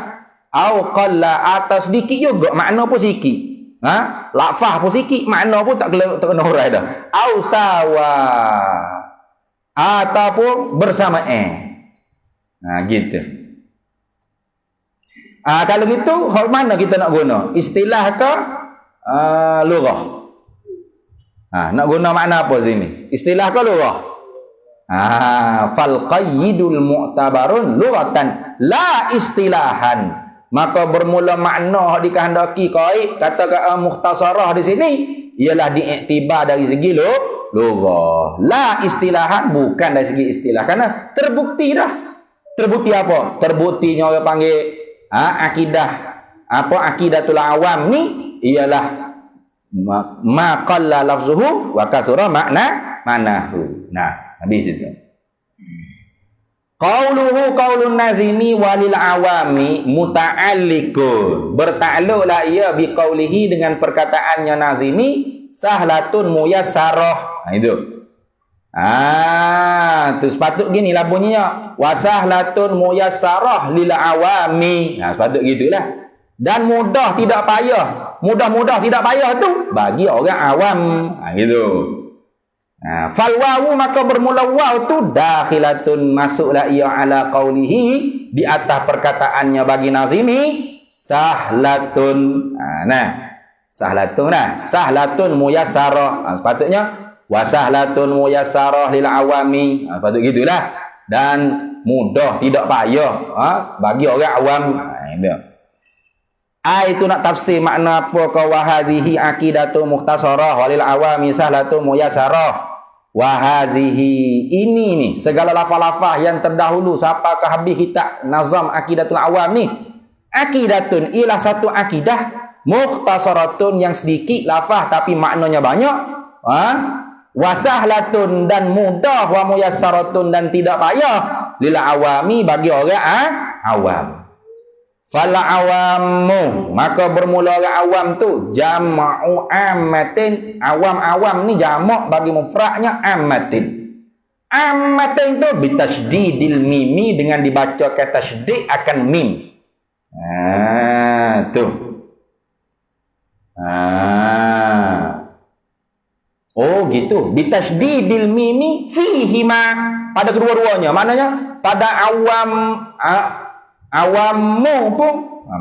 au qalla atau sedikit juga makna pun sikit. Lafaz pun sikit, makna pun tak kena hurai dah. Au sawa ataupun bersamaan. Gitu. Kalau gitu, mana kita nak guna? Istilah ke lughah? Nak guna makna apa sini? Istilah ke lughah? Fal qayyidul mu'tabarun lughatan la istilahan. Maka bermula makna dikehendaki qaid kata mukhtasarah di sini ialah diiktibar dari segi lughah. La istilahan, bukan dari segi istilah. Karena terbukti dah. Terbukti apa? Terbuktinya orang panggil aqidatul awam ni ialah ma qalla lafzuhu wa kasura ma'nahu. Nah, habis itu. Qauluhu qaulun nazimi walil awami muta'alliqun. Bertakluklah ia bi qaulihi dengan perkataannya nazimi sahlatun muyassarah. Itu. Tu sepatut gini lah bunyinya. Wasahlatun muyassarah lil awami. Sepatut gitulah. Dan mudah tidak payah. Mudah-mudah tidak payah tu bagi orang awam. Gitu. Fal wawu, maka bermula waw tu dakhilatun, masuklah ia ala qaulihi, di atas perkataannya bagi nazimi sahlatun. Sahlatun muyassarah. Sepatutnya wasahlatun muyassarah lil awami. Sepatut gitulah. Dan mudah tidak payah bagi orang awam. Itu nak tafsir makna apa ka wa hadhihi aqidatu mukhtasarah walil awami sahlatun muyassarah. Wa hadhihi, ini ni segala lafaz-lafaz yang terdahulu siapa ke habis kitab nazam aqidatul awam ni. Aqidatun ialah satu akidah mukhtasaratun yang sedikit lafaz tapi maknanya banyak. Wasahlatun, dan mudah, wa muyassaratun, dan tidak payah lil awami, bagi orang awam. Fal awamu, maka bermula orang awam tu jama'u ammatin. Awam-awam ni jamak bagi mufradnya ammatin. Ammatin tu bitasydidil mimi, dengan dibacakan tasydid akan mim. Tu. Oh gitu. Bitasydidil mimi fihima, pada kedua-duanya. Maknanya pada awammu pun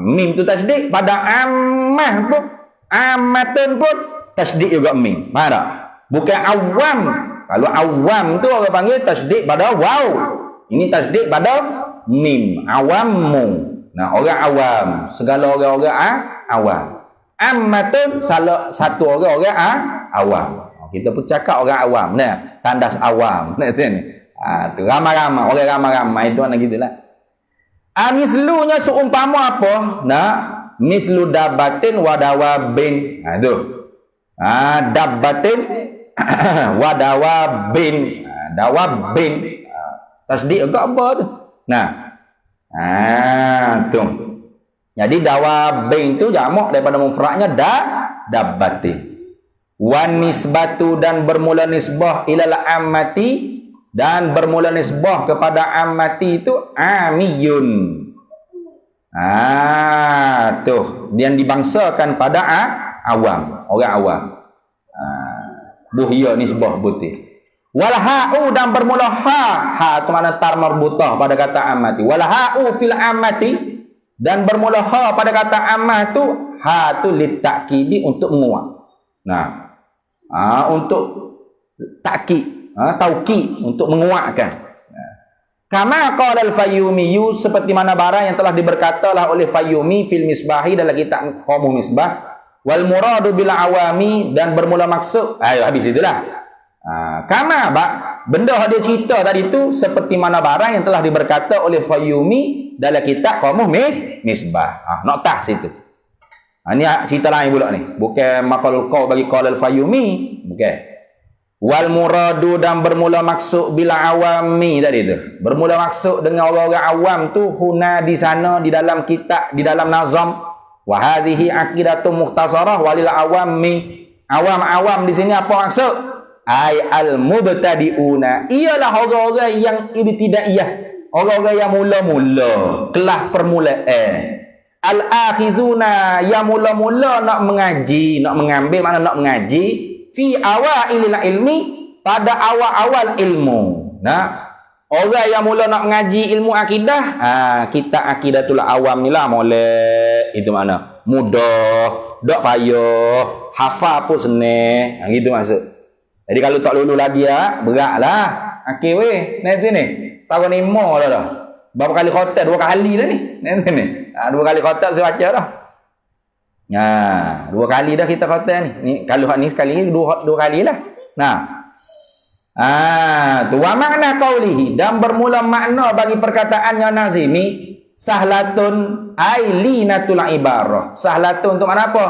mim tu tasydid, pada ammah pun ammatun pun tasydid juga mim. Faham tak? Bukan awam. Kalau awam tu orang panggil tasydid pada waw. Ini tasydid pada mim. Awammu. Nah, orang awam, segala orang-orang awam. Ammatun salah satu orang-orang awam. Kita pun cakap orang awam. Nah, tandas awam. Nah, tu ni. Tu ramai-ramai, orang ramai-ramai itu anak gitulah. Mislunya seumpama apa? Nah, mislu dabbatin wa dawabin. Itu. Dabbatin wa dawabin. Dawabin. Tasdid agak apa tu? Nah. Tu. Jadi dawabin tu jamak daripada mufradnya dabbatin. Wan nisbatu, dan bermula nisbah ilal ammati, dan bermula nisbah kepada ammati itu amiyun. Tuh, yang dibangsakan pada awam, orang awam. Buhya nisbah putih. Wal ha'u, dan bermula ha tu makna tar marbutah pada kata ammati. Wal ha'u fil ammati, dan bermula ha pada kata ammah tu, ha tu litakidi, untuk menguat. Nah, untuk takkid, taukid, untuk menguatkan. Kama qala al-Fayyumi, seperti mana barang yang telah diberkatalah oleh Fayyumi fil Misbahi dalam kitab Qamu Misbah, wal muradu bil awami, dan bermula maksud. Ayo habis itulah. Kama benda yang dia cerita tadi tu seperti mana barang yang telah diberkata oleh Fayyumi dalam kitab Qamu Misbah. Noktah situ. Ni cerita lain pula ni. Bukan maqalul qaul bagi qala al-Fayyumi, bukan. Wal muradu, dan bermula maksud bila awami tadi tu. Bermula maksud dengan orang-orang awam tu huna di sana, di dalam kitab, di dalam nazam. Wa hadhihi aqidatun mukhtasarah walil awami. Awam-awam di sini apa maksud? Ai al mubtadiuna, ialah orang-orang yang ibtidaiyah, orang-orang yang mula-mula, kelas permulaan. Al akhizuna, yang mula-mula nak mengaji, nak mengambil, mana nak mengaji fi awailil ilmi, pada awal-awal ilmu. Nah, orang yang mula nak mengaji ilmu akidah, kita akidatul awam ni lah molek. Itu mana? Mudah, dak payah, hafal pun senang. Gitu maksud. Jadi kalau tak lulu lagi beratlah. Okey weh, nanti ni. Setahun 5 dah. Berapa kali khotam? 2 kali dah ni. Nanti ni. 2 kali khotam saya baca dah. 2 kali dah kita kata ni. Kalau hak ni sekali dua kali lah. Tu wa makna qaulihi, dan bermula makna bagi perkataannya nazimi, sahlatun ailinatul ibarah. Sahlatun untuk mana apa?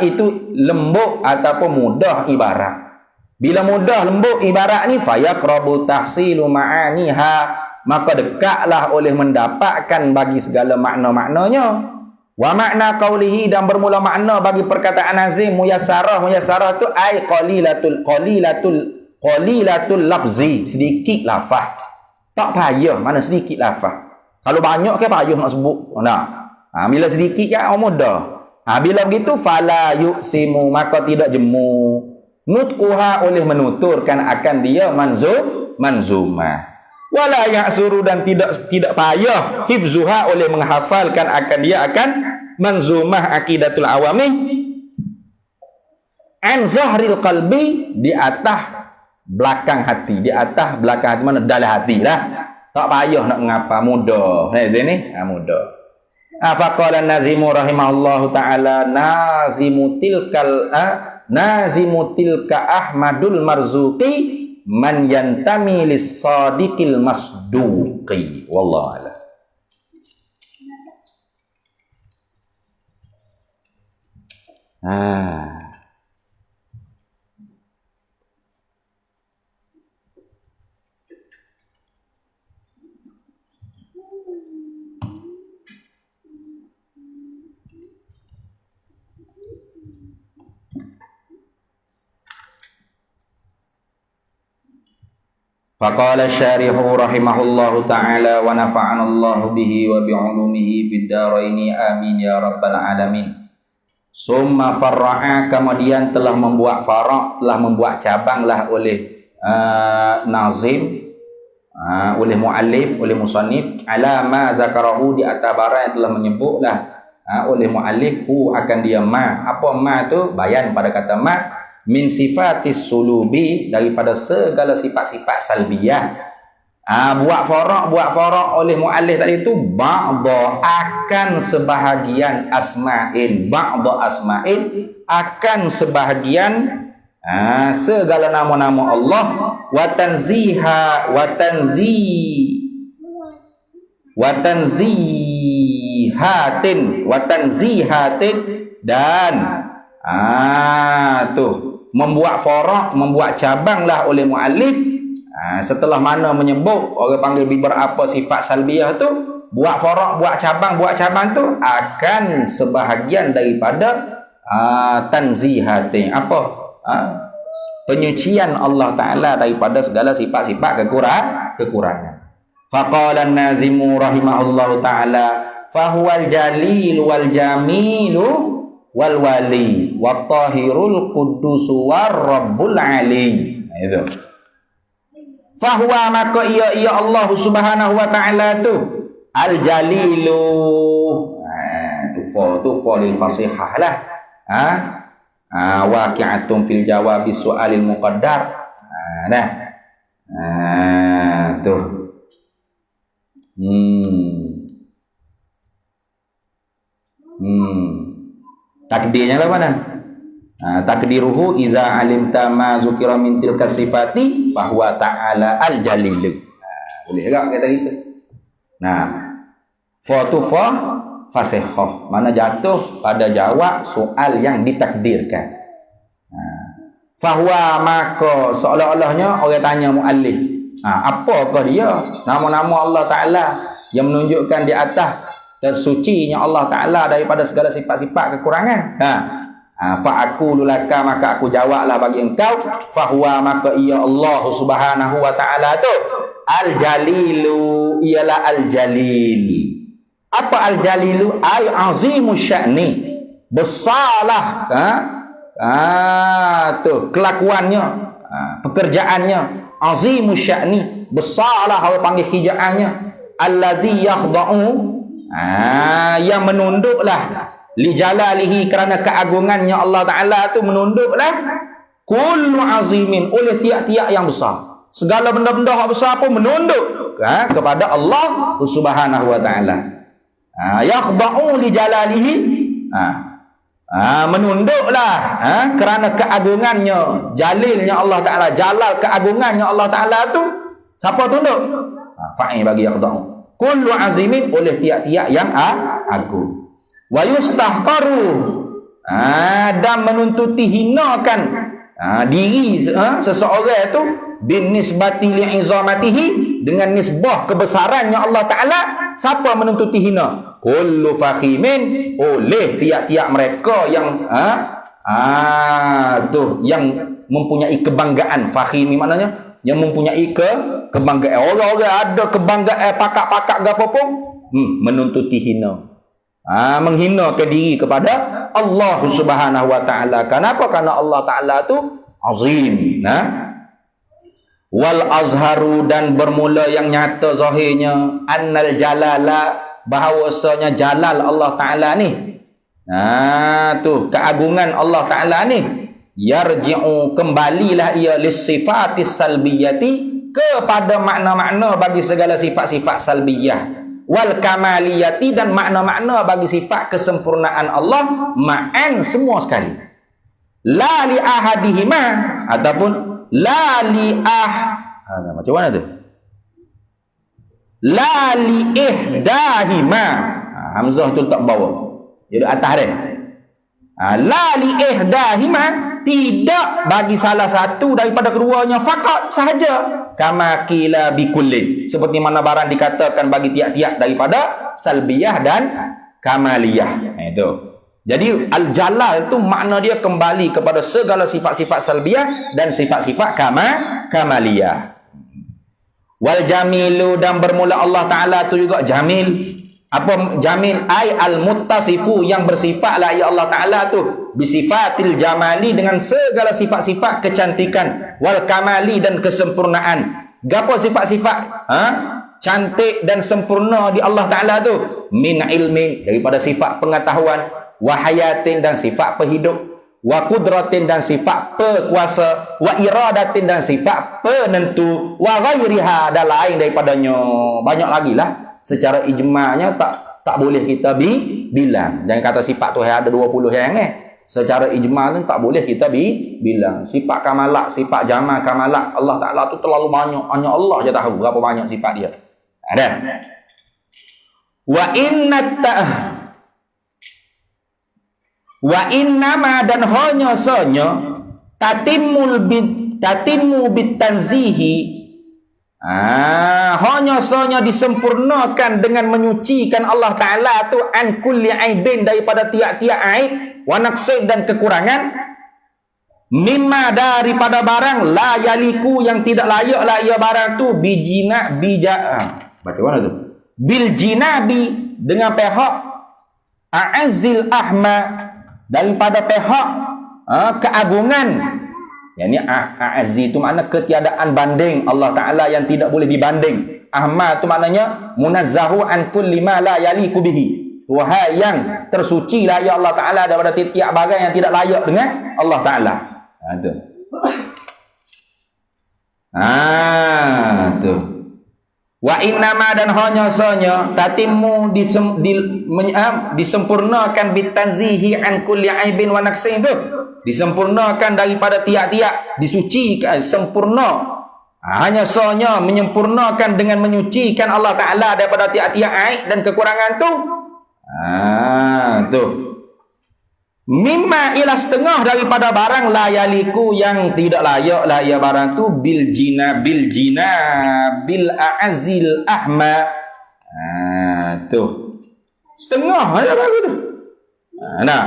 Itu lembut ataupun mudah ibarat. Bila mudah lembut ibarat ni fayaqrabu tahsilu ma'aniha, maka dekatlah oleh mendapatkan bagi segala makna-maknanya. Wa makna qaulihi, dan bermula makna bagi perkataan nazim muyassarah tu ai qalilatul lafzi, sedikit lafaz. Tak payah, mana sedikit lafaz. Kalau banyak ke payah nak sebut. Bila sedikit ya mudah. Bila begitu fala yusimu, maka tidak jemu nutquha, oleh menuturkan akan dia manzumah. Wala ya'suru, dan tidak payah hifzuha, oleh menghafalkan akan dia akan manzumah aqidatul awami an zahril qalbi, di atas belakang hati. Di atas belakang hati mana? Dalam hati lah. Tak payah nak mengapa, mudah. Ni mudah. Faqala nazimu rahimahullahu ta'ala, nazimu tilka Ahmadul Marzuqi man yantami lis-sadiqil masduqi. Wallahu a'lam. Faqala syarihu rahimahullahu ta'ala wa nafa'ana Allah bihi wa bi'ulumihi fid dharaini amin ya rabbal alamin. Summa farra'a, kemudian telah membuat farak, telah membuat cabanglah oleh nazim, oleh muallif, oleh musannif, ala ma zakarahu, di atas barang yang telah menyebutlah oleh muallif akan dia ma. Apa ma tu? Bayan pada kata ma, min sifatis sulubi, daripada segala sifat-sifat salbiyah. Buat farak oleh muallif tadi itu ba'dha, akan sebahagian asma'in, ba'dha asma'in, akan sebahagian segala nama-nama Allah, wa tanzihatin, dan membuat farak, membuat cabanglah oleh muallif setelah mana menyebut orang panggil beberapa sifat salbiyah tu, buat farak, buat cabang tu akan sebahagian daripada tanzihatin, penyucian Allah Ta'ala daripada segala sifat-sifat kekurangan. Faqala an-nazimu rahimahullahu ta'ala, fahuwal jalil wal jamilu wal wali wa tahirul qudusu war rabbul ali. Itu fahuwa, maka ia Allah subhanahu wa ta'ala tu al-jalilu, tu fa lil fasihah lah, waqi'atun fil jawabi su'alil muqaddar. Tu Takdirnya apa mana? Takdiruhu idza alimta ma zukira min tilka sifati fahuwa ta'ala al-jalil. Boleh enggak kata gitu? Nah, fa tu fa fasihah. Mana jatuh pada jawab soal yang ditakdirkan. Fahuwa maka seolah-olahnya orang tanya muallif. Apakah dia? Nama-nama Allah Taala yang menunjukkan di atas tersucinya Allah Taala daripada segala sifat-sifat kekurangan. Fa'aqulu laka, maka aku jawablah bagi engkau, fahuwa maka ia Allah Subhanahu wa taala tu al-jalilu, ialah al-jalil. Apa al-jalilu? Ay azimus sya'ni, besarlah tu kelakuannya, pekerjaannya, azimus sya'ni, besarlah orang panggil hijaannya, allazi yakhda'u, yang menunduklah, li jalalihi, kerana keagungannya Allah Ta'ala tu menunduklah, kullu azimin, oleh tiap-tiap yang besar, segala benda-benda yang besar pun menunduk kepada Allah Subhanahu wa Ta'ala. Yakhda'u li jalalihi, menunduklah kerana keagungannya, jalilnya Allah Ta'ala, jalal keagungannya Allah Ta'ala tu, siapa tunduk? Fa'il bagi yakhda'u, kullu azimin, oleh tiap-tiap yang agung. Wa yustahqaru, dan menuntuti hinakan diri seseorang itu bin nisbati li'izamatihi, dengan nisbah kebesarannya Allah Ta'ala. Siapa menuntuti hina? Kullu fakhimin, oleh tiap-tiap mereka yang yang mempunyai kebanggaan. Fakhimi maknanya yang mempunyai kebanggaan. Orang-orang ada kebanggaan, pakak-pakak gapo pun menuntuti hina, menghina ke diri kepada Allah Subhanahu wa Ta'ala. Kenapa? Karena Allah Ta'ala tu azim. Wal azharu, dan bermula yang nyata zahirnya, annal jalala, bahawasanya jalal Allah Ta'ala ni, tu keagungan Allah Ta'ala ni, yarji'u, kembalilah ia lissifatis salbiyati, kepada makna-makna bagi segala sifat-sifat salbiyah, wal kamaliyati, dan makna-makna bagi sifat kesempurnaan Allah, ma'an, semua sekali. La li ahadihima, ataupun la li macam mana tu? La li ihdahima, hamzah tu tak bawa, jadi atas dia. La li ihdahima, tidak bagi salah satu daripada keduanya, fakat sahaja, kama qila bikullin, seperti mana barang dikatakan bagi tiap-tiap daripada salbiyah dan kamaliyah. Itu. Jadi al-jalal tu makna dia kembali kepada segala sifat-sifat salbiyah dan sifat-sifat kamaliyah. Wal jamilu, dan bermula Allah Ta'ala tu juga jamil. Apa jamil? Ay al-muttasifu, yang bersifatlah ya Allah Ta'ala tu bisifatil jamali, dengan segala sifat-sifat kecantikan, wal kamali, dan kesempurnaan. Gapo sifat-sifat cantik dan sempurna di Allah Ta'ala tu? Min ilmin, daripada sifat pengetahuan, wa hayatin, dan sifat perhidup, wa qudratin, dan sifat pekuasa, wa iradatin, dan sifat penentu, wa ghairiha, dan lain daripadanya. Banyak lagi lah. Secara ijma'nya tak boleh kita bilang. Jangan kata sifat tu ada 20 yang secara ijma' tu tak boleh kita bilang. Sifat kamalak, sifat jamal kamalak Allah Ta'ala tu terlalu banyak. Hanya Allah je tahu berapa banyak sifat dia. Ada. Wa innama, dan hanya sanya tatimmu bitanzihi, hanya sanya disempurnakan dengan menyucikan Allah Ta'ala tu an kulli aibin, daripada tiap-tiap aib, wa naqsin, dan kekurangan, mimma, daripada barang, la yaliku, yang tidak layak lah ia barang tu, baca mana tu? Bil jinabi, dengan pihak a'azzil ahma, daripada pihak keagungan. Yang ni a'azzi itu makna ketiadaan banding Allah Ta'ala, yang tidak boleh dibanding. Ahma itu maknanya munazzahu an kulli ma la yaliku bihi, wahai yang tersuci lah ya Allah Ta'ala daripada tiap barang yang tidak layak dengan Allah Ta'ala. Itu. Tu. Wa innama dan hanya sanya tatimmu disempurnakan bitanzihi an kulli aibin wa naqsin itu. Disempurnakan daripada tiap-tiap, disucikan sempurna. Hanya sanya menyempurnakan dengan menyucikan Allah Ta'ala daripada tiap-tiap aib dan kekurangan tu. Tu. Mimma ila setengah daripada barang la yaliku yang tidak layak lah ia barang tu bil a'azil ahma. Tu. Setengah ada bagi tu. Nah,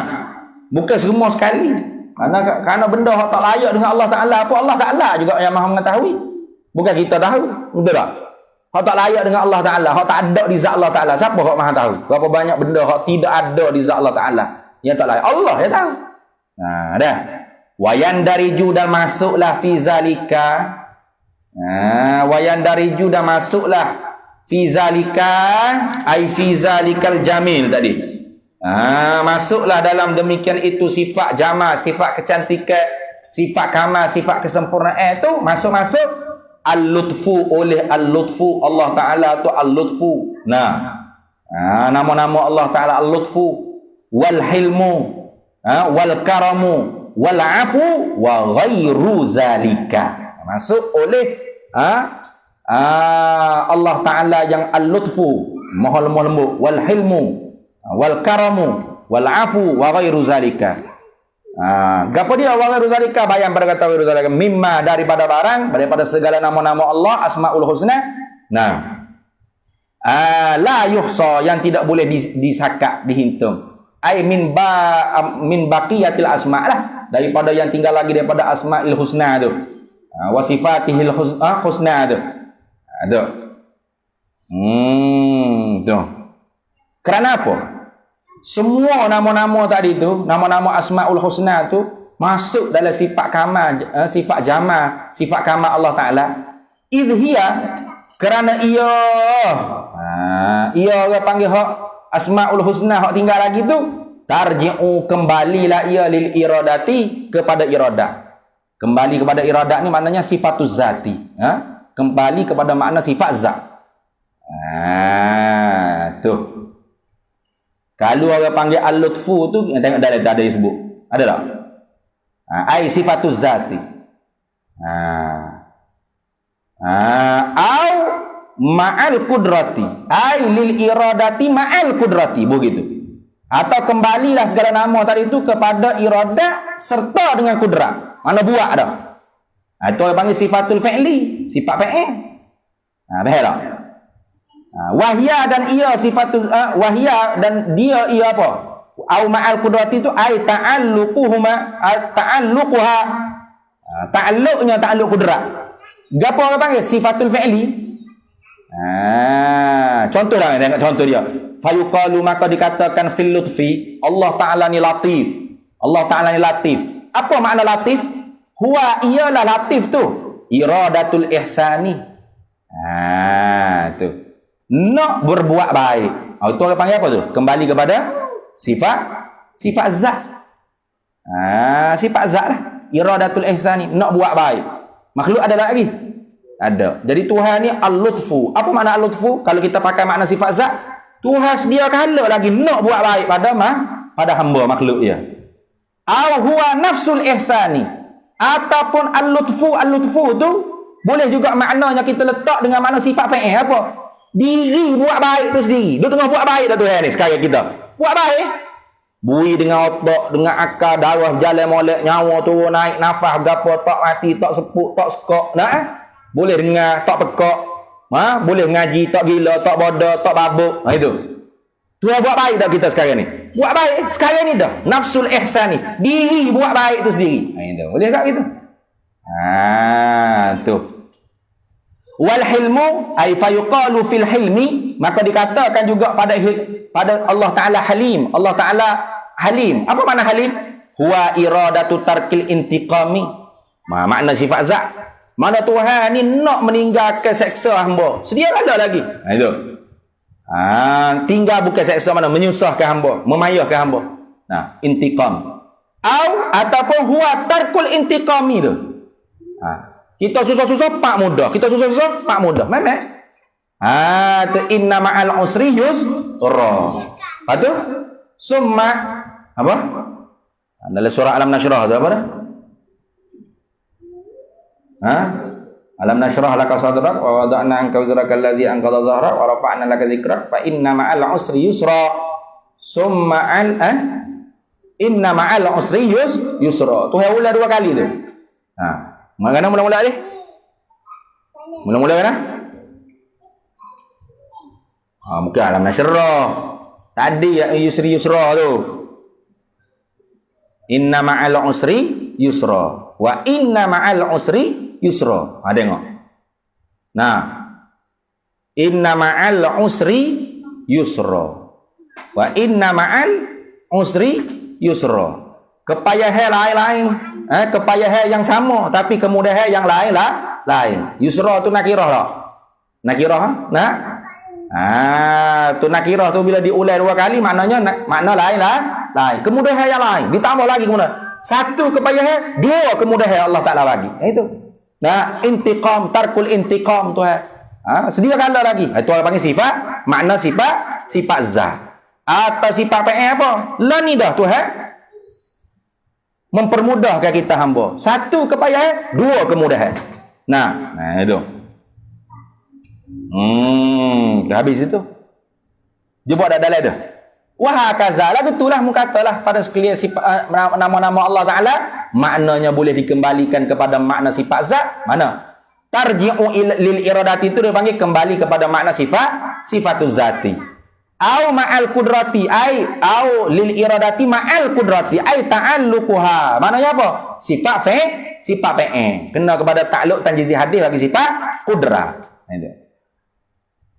bukan semua sekali. Kerana benda yang tak layak dengan Allah Ta'ala apa Allah Ta'ala juga yang Maha mengetahui. Bukan kita tahu. Betul tak? Hak tak layak dengan Allah Ta'ala, hak tak ada di zat Allah Ta'ala. Siapa hak Maha tahu? Berapa banyak benda hak tidak ada di zat Allah Ta'ala yang tak layak. Allah yang tahu. Dah. Wayan dariju dan masuklah fi zalika. Wayan dariju dan masuklah fi zalika ai fi zalikal jamil tadi. Masuklah dalam demikian itu sifat jamal, sifat kecantikan, sifat kamal, sifat kesempurnaan itu masuk-masuk al-lutfu oleh al-lutfu Allah Ta'ala tu al-lutfu. Nama-nama Allah Ta'ala al-lutfu wal hilmu wal karamu wal afu wa ghairu zalika. Masuk oleh Allah Ta'ala yang al-lutfu maha lemah lembut, wal hilmu wal karamu wal afu wa ghairu zalika. Gapo dia wa ghairu zalika, bayang pada kata ghairu zalika mimma daripada barang, daripada segala nama-nama Allah asmaul husna. La yuhsa yang tidak boleh disakak, dihitung. Ai min baqiyatil asma lah, daripada yang tinggal lagi daripada asmaul husna tu. Wa sifatihil husna tu. Tu. Kerana apa? Semua nama-nama tadi tu, nama-nama asmaul husna tu masuk dalam sifat kamal, sifat jamal, sifat kamal Allah Ta'ala. Idhiya, kerana ia orang panggil hak asmaul husna hak tinggal lagi tu, tarji'u kembalilah ia lil iradati kepada iradah. Kembali kepada iradah ni maknanya sifatuz zati. Kembali kepada makna sifat zat. Tu. Kalau orang panggil al-lutfu tu, tengok ada yang sebut. Ada tak? Ai sifatuz zati. Au ma'al kudrati. Ai lil iradati ma'al kudrati. Begitu. Atau kembalilah segala nama tadi itu kepada iradah serta dengan kudrat. Mana buat dah. Itu orang panggil sifatul fi'li. Sifat fi'il. Faham tak? Wahya dan ia sifatul wahya dan dia ia apa? Au ma'al qudrati itu ai ta'alluquhuma ta'alluquha. Ta'alluqnya ta'alluq qudrat. Gapo orang panggil sifatul fi'li? Contohlah tengok contoh dia. Fayuqalu maka dikatakan fil lutfi, Allah Ta'ala ni latif. Allah Ta'ala ni latif. Apa makna latif? Huwa ialah latif tu iradatul ihsani. Tu. Nak berbuat baik. Itu orang panggil apa tu? Kembali kepada sifat zat. Sifat zat lah. Iradatul ihsani, nak buat baik. Makhluk ada lagi? Ada. Jadi Tuhan ni al-lutfu. Apa makna al-lutfu? Kalau kita pakai makna sifat zat, Tuhan sediakan lagi nak buat baik pada hamba makhluk dia. Au huwa nafsul ihsani. Ataupun al-lutfu tu boleh juga maknanya kita letak dengan makna sifat fa'il. Apa? Diri buat baik tu sendiri. Dia tengah buat baik dah Tuhan ni sekarang kita. Buat baik. Bui dengan otak, dengan akal, darah jalan molek, nyawa turun naik, nafas gapo tak mati, tak sepuk, tak sekok. Boleh dengar, tak pekak. Boleh ngaji, tak gila, tak bodoh, tak babuk. Itu. Tuhan buat baik dah kita sekarang ni. Buat baik sekarang ni dah. Nafsul ihsan ni. Diri buat baik tu sendiri. Itu. Boleh tak gitu? Tu. Wal hilmu ay fayuqalu fil hilmi, maka dikatakan juga pada Allah Ta'ala halim. Allah Ta'ala halim. Apa makna halim? Huwa iradatu tarkil intiqami. Makna sifat zat. Mana Tuhan ni nak meninggalkan seksa hamba. Sedia ada lagi. Itu. Tinggal bukan seksa mana, menyusahkan hamba, memayahkan hamba. Intiqam. Ataupun huwa tarkul intiqami tu. Kita susah-susah pak mudah. Kita susah-susah pak mudah. Memang. Tu inna ma'al usri yusra. Lepas tu summa apa? Dalam surah Alam Nashrah tu apa dah? Alam nashrah laka sadrak wa wada'na anka wizraka alladhi anqadha dhahrak wa rafa'na laka dhikrak fa inna ma'al usri yusra. Summa inna ma'al usri yusra. Tu hai ulang 2 kali tu. Mana mula-mula ni? Mula-mula mana? Bukan Alam Nashrah. Tadi yusri yusra tu. Inna ma'al usri yusra wa inna ma'al usri yusra. Tengok. Nah. Inna ma'al usri yusra wa inna ma'al usri yusra. Kepayahan lain-lain, kepayahan yang sama tapi kemudahan yang lain. Yusra tu nakirah tak? Nakirah? Nah. Tu nakirah tu bila diulang 2 kali maknanya makna lain. Kemudahan yang lain ditambah lagi kemudahan. 1 kepayahan, 2 kemudahan Allah Taala bagi. Itu. Nah, intiqam, tarkul intiqam tu sedia kala lagi. Itu orang panggil sifat, makna sifat zat. Atau sifat fi'il apa? La nidah tu mempermudahkan kita hamba. 1 kepayahan, 2 kemudahan. Nah, itu. Dah habis itu. Dia buat dalam tu. Wah kazalah betulah mu katalah pada sekalian sifat nama-nama Allah Taala maknanya boleh dikembalikan kepada makna sifat zat. Mana? Tarji'u lil iradati itu dia panggil kembali kepada makna sifatuz zati. Au ma'al qudrati au lil iradati ma'al qudrati ta'alluquha. Maknanya apa? Sifat fi'il kena kepada takluk tanjizi hadis bagi sifat qudrah. Itu.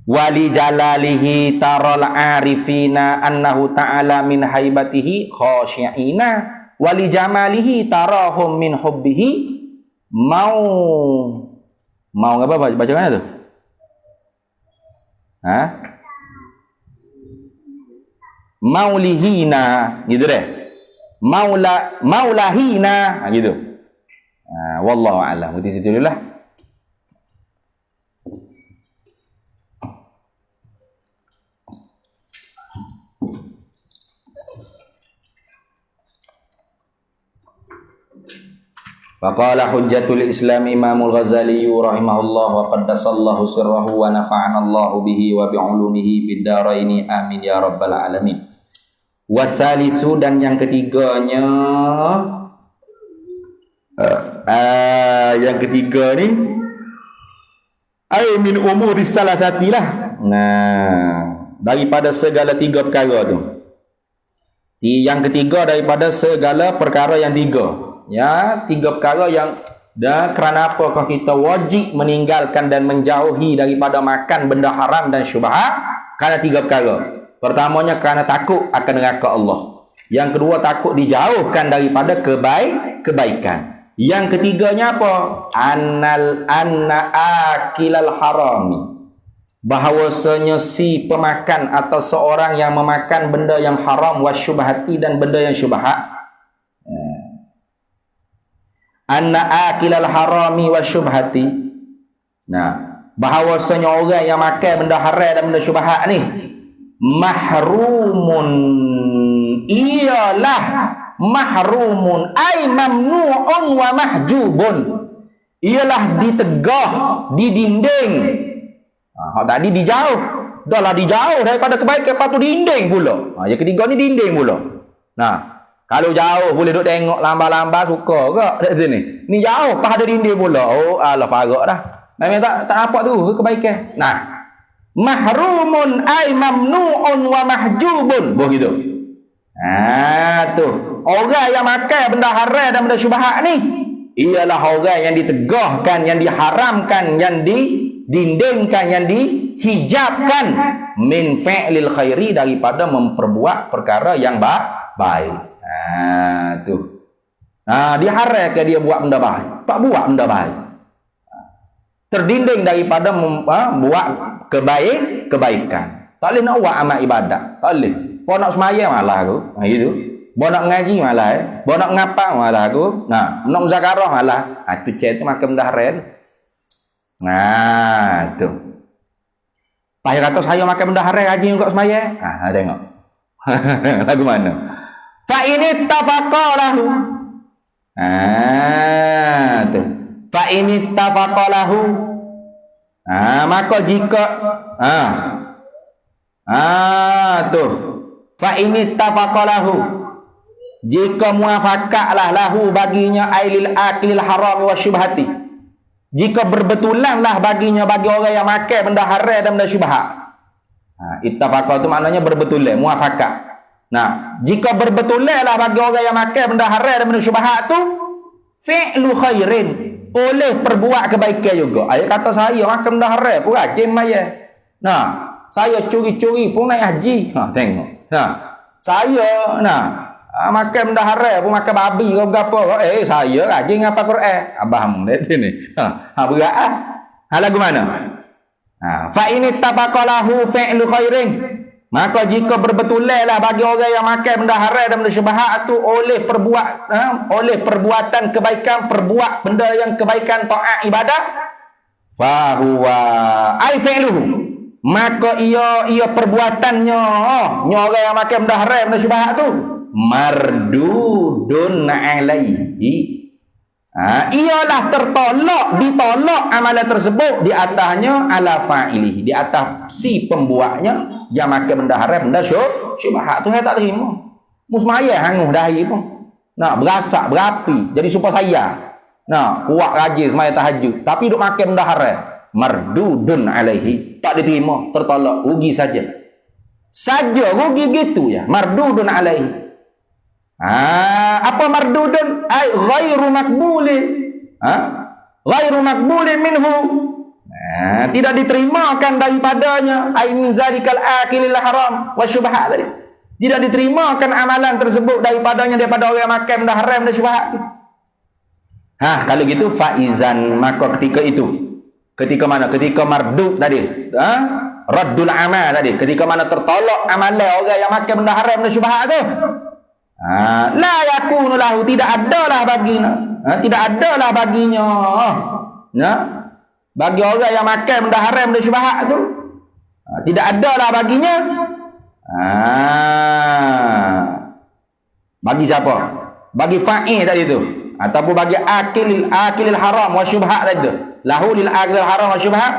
Wali jalalihi taral arifina annahu ta'ala min haibatihi khasyi'ina wali jamalihi tarahum min hubbihi mau apa baca mana tu? Maulihina gitu deh. Maulahina gitu. Wallahu a'lam. Di situ dulu lah. Faqala hujjatul Islam Imamul Ghazali rahimahullah wa qaddasallahu sirrahu wa nafa'ana Allah bihi wa bi'ulumihi fid dharaini amin ya rabbal alamin. Wasalisu dan yang ketiganya yang ketiga ni ay min umuri salasatilah. Daripada segala 3 perkara tu. Yang ketiga daripada segala perkara yang 3. 3 perkara yang kerana apakah kita wajib meninggalkan dan menjauhi daripada makan benda haram dan syubhat? Kerana 3 perkara. Pertamanya kerana takut akan neraka Allah. Yang kedua takut dijauhkan daripada kebaikan. Yang ketiganya apa? Anna akilal harami. Bahawasanya si pemakan atau seorang yang memakan benda yang haram wasyubhati dan benda yang syubhat. Anna akilal harami wasyubhati. Bahawasanya orang yang makan benda haram dan benda syubhat ni mahrumun, ialah mahrumun ay mamnu'un wa mahjubun, ialah ditegah, didinding. Tadi dijauh, dah dijauh daripada kebaikan, lepas tu dinding pula. Yang ketiga ni dinding pula. Kalau jauh boleh duduk tengok lambat-lambat suka ke dekat sini. Ni jauh pas ada dinding pula. Alah parah dah. Memang tak nampak tu kebaikan. Mahrumun ay mamnu'un wa mahjubun. Begitu. Tu. Orang yang makan benda haram dan benda syubhat ni ialah orang yang ditegahkan, yang diharamkan, yang didindingkan, yang dihijabkan min fi'lil khairi, daripada memperbuat perkara yang baik. Tu. Diharamkan dia buat benda baik. Tak buat benda baik. Terdinding daripada buat kebaikan. Tak boleh nak buat amal ibadat. Tak boleh. Kau nak semayang malah aku. Gitu. Kau nak ngaji malah. Kau nak ngapa malah aku. Nak muzakarah malah. Tu cek tu makan benda haram. Tu. Payah kata saya makan benda haram rajin juga semaya. Tengok. Lagu mana? Fa ini tafaqalahu. Tu. Fa ini tafaqalahu. Maka jika tu. Fa ini tafaqalahu. Jika muafakatlah lahu baginya ailil akilil haram wa syubhati. Jika berbetulanlah baginya bagi orang yang makan benda haram dan benda syubhat. Ittafaqah itu maknanya berbetulan, muafakat. Nah, jika berbetulanlah bagi orang yang makan benda haram dan benda syubhat tu fi'lu khairin, oleh perbuat kebaikan juga. Ayat kata saya makan benda haram pun rajin maya. Nah, saya curi-curi pun naik haji. Tengok. Nah, saya makan benda haram pun makan babi ke apa. Saya rajin ngapa Quran. Abang ni sini. Berat ah. Lagu mana? Fa ini tabaqalahu fi'lu khairin. Maka jika berbetulanlah bagi orang yang makan benda haram dan benda syubhat tu oleh perbuatan kebaikan, perbuat benda yang kebaikan taat ibadah, fa huwa ai fi'luhu. Maka ia perbuatannya, orang yang makan benda haram benda syubhat tu mardudun alaihi. Ialah ditolak amalan tersebut di atasnya ala fa'ilihi, di atas si pembuatnya yang makan benda haram benda syubhat tu saya tak terima. Musmaya hanguh dahi pun. Berasak berapi jadi supaya saya. Kuat rajin semaya tahajud tapi duk makan benda haram, mardudun alaihi, tak diterima, tertolak, rugi saja rugi gitu ya, mardudun alaihi. Apa mardudun? Ai ghairu maqbulin. Ghairu maqbulin minhu. Tidak diterimakan daripadanya. Ai min zalikal akilil haram wa syubhat tadi. Tidak diterimakan amalan tersebut daripada orang yang makan benda haram dan syubhat. Kalau gitu faizan, maka ketika itu. Ketika mana? Ketika mardud tadi. Raddul amal tadi. Ketika mana tertolak amalan orang yang makan benda haram dan syubhat tu. La yakunu lahu, tidak adalah baginya. Bagi orang yang makan benda haram dan syubhat tu tidak adalah baginya. Bagi siapa? Bagi fa'il tadi tu, ataupun bagi akilil haram wa syubhat tadi tu. Lahu lil akilil haram wa syubhat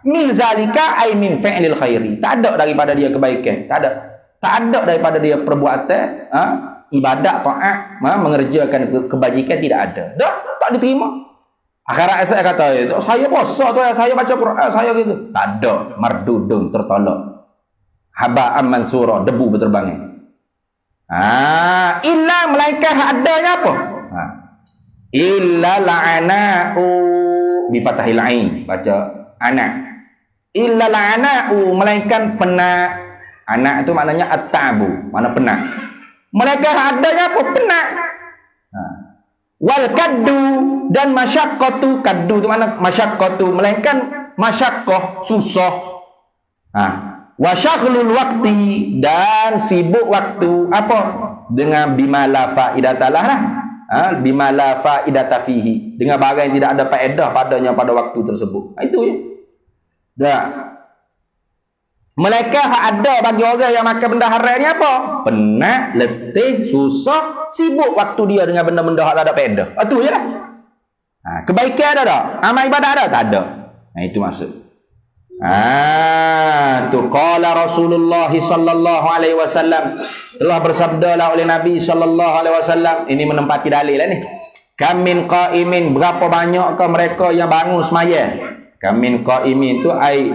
min zalika ay min fi'lil khairi. Tak ada daripada dia kebaikan, tak ada daripada dia perbuatan ibadat taat, mengerjakan kebajikan, tidak ada. Tak diterima. Akhirat saya kata, saya puasa tu, saya baca Quran, saya gitu. Tak ada, mardudun, tertolak. Haba'an mansura, debu berterbangan. Illa melainkan adanya apa? Illa la'ana'u bi fathil ain, baca anak. Illa la'ana'u, melainkan penat. Anak itu maknanya at-ta'bu, mana penat. Mereka adanya apa? Penat. Wal kaddu, dan masyaqqatu. Kaddu itu mana? Masyaqqatu, melainkan masyaqqah, susah. Wa syaghlul waqti, dan sibuk waktu. Apa? Dengan bima la faidatalah lah. Bima la faidata fihi, dengan barang yang tidak ada faedah padanya pada waktu tersebut. Itu ya. Mereka ada bagi orang yang makan benda haram ni apa? Penat, letih, susah, sibuk waktu dia dengan benda-benda yang tak ada faedah. Itu je lah. Kebaikan ada tak? Amal ibadah ada? Tak ada. Itu maksud. Tu qala Rasulullah sallallahu alaihi wasallam, telah bersabdalah oleh Nabi sallallahu alaihi wasallam. Ini menempati dalil lah ni. Kam min qaimin, berapa banyak ke mereka yang bangun semaya? Kam min qaimin tu ai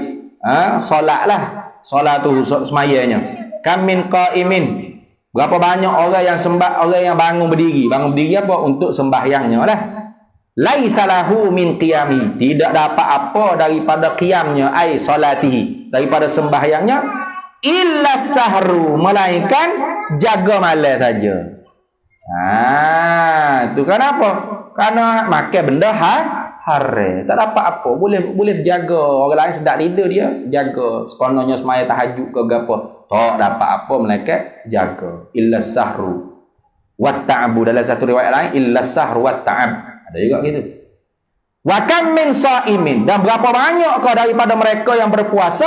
solat lah. Solat tu semayanya. Kam min qaimin, berapa banyak orang yang orang yang bangun berdiri. Bangun berdiri apa? Untuk sembahyangnya lah. Laisa lahu min qiyami, tidak dapat apa daripada qiyamnya, ai salatihi, daripada sembahyangnya, illa sahru, melainkan jaga malam saja. Itu kenapa? Karena makan benda haram, tak dapat apa. Boleh jaga, orang lain sedap lidah dia jaga, sekononnya semaya tahajud ke gapo, tak dapat apa melainkan jaga. Illa sahru wat ta'abu, dalam satu riwayat lain illa sahru wat ta'ab, ada juga gitu. Wa kam min shaimin, dan berapa banyak kau daripada mereka yang berpuasa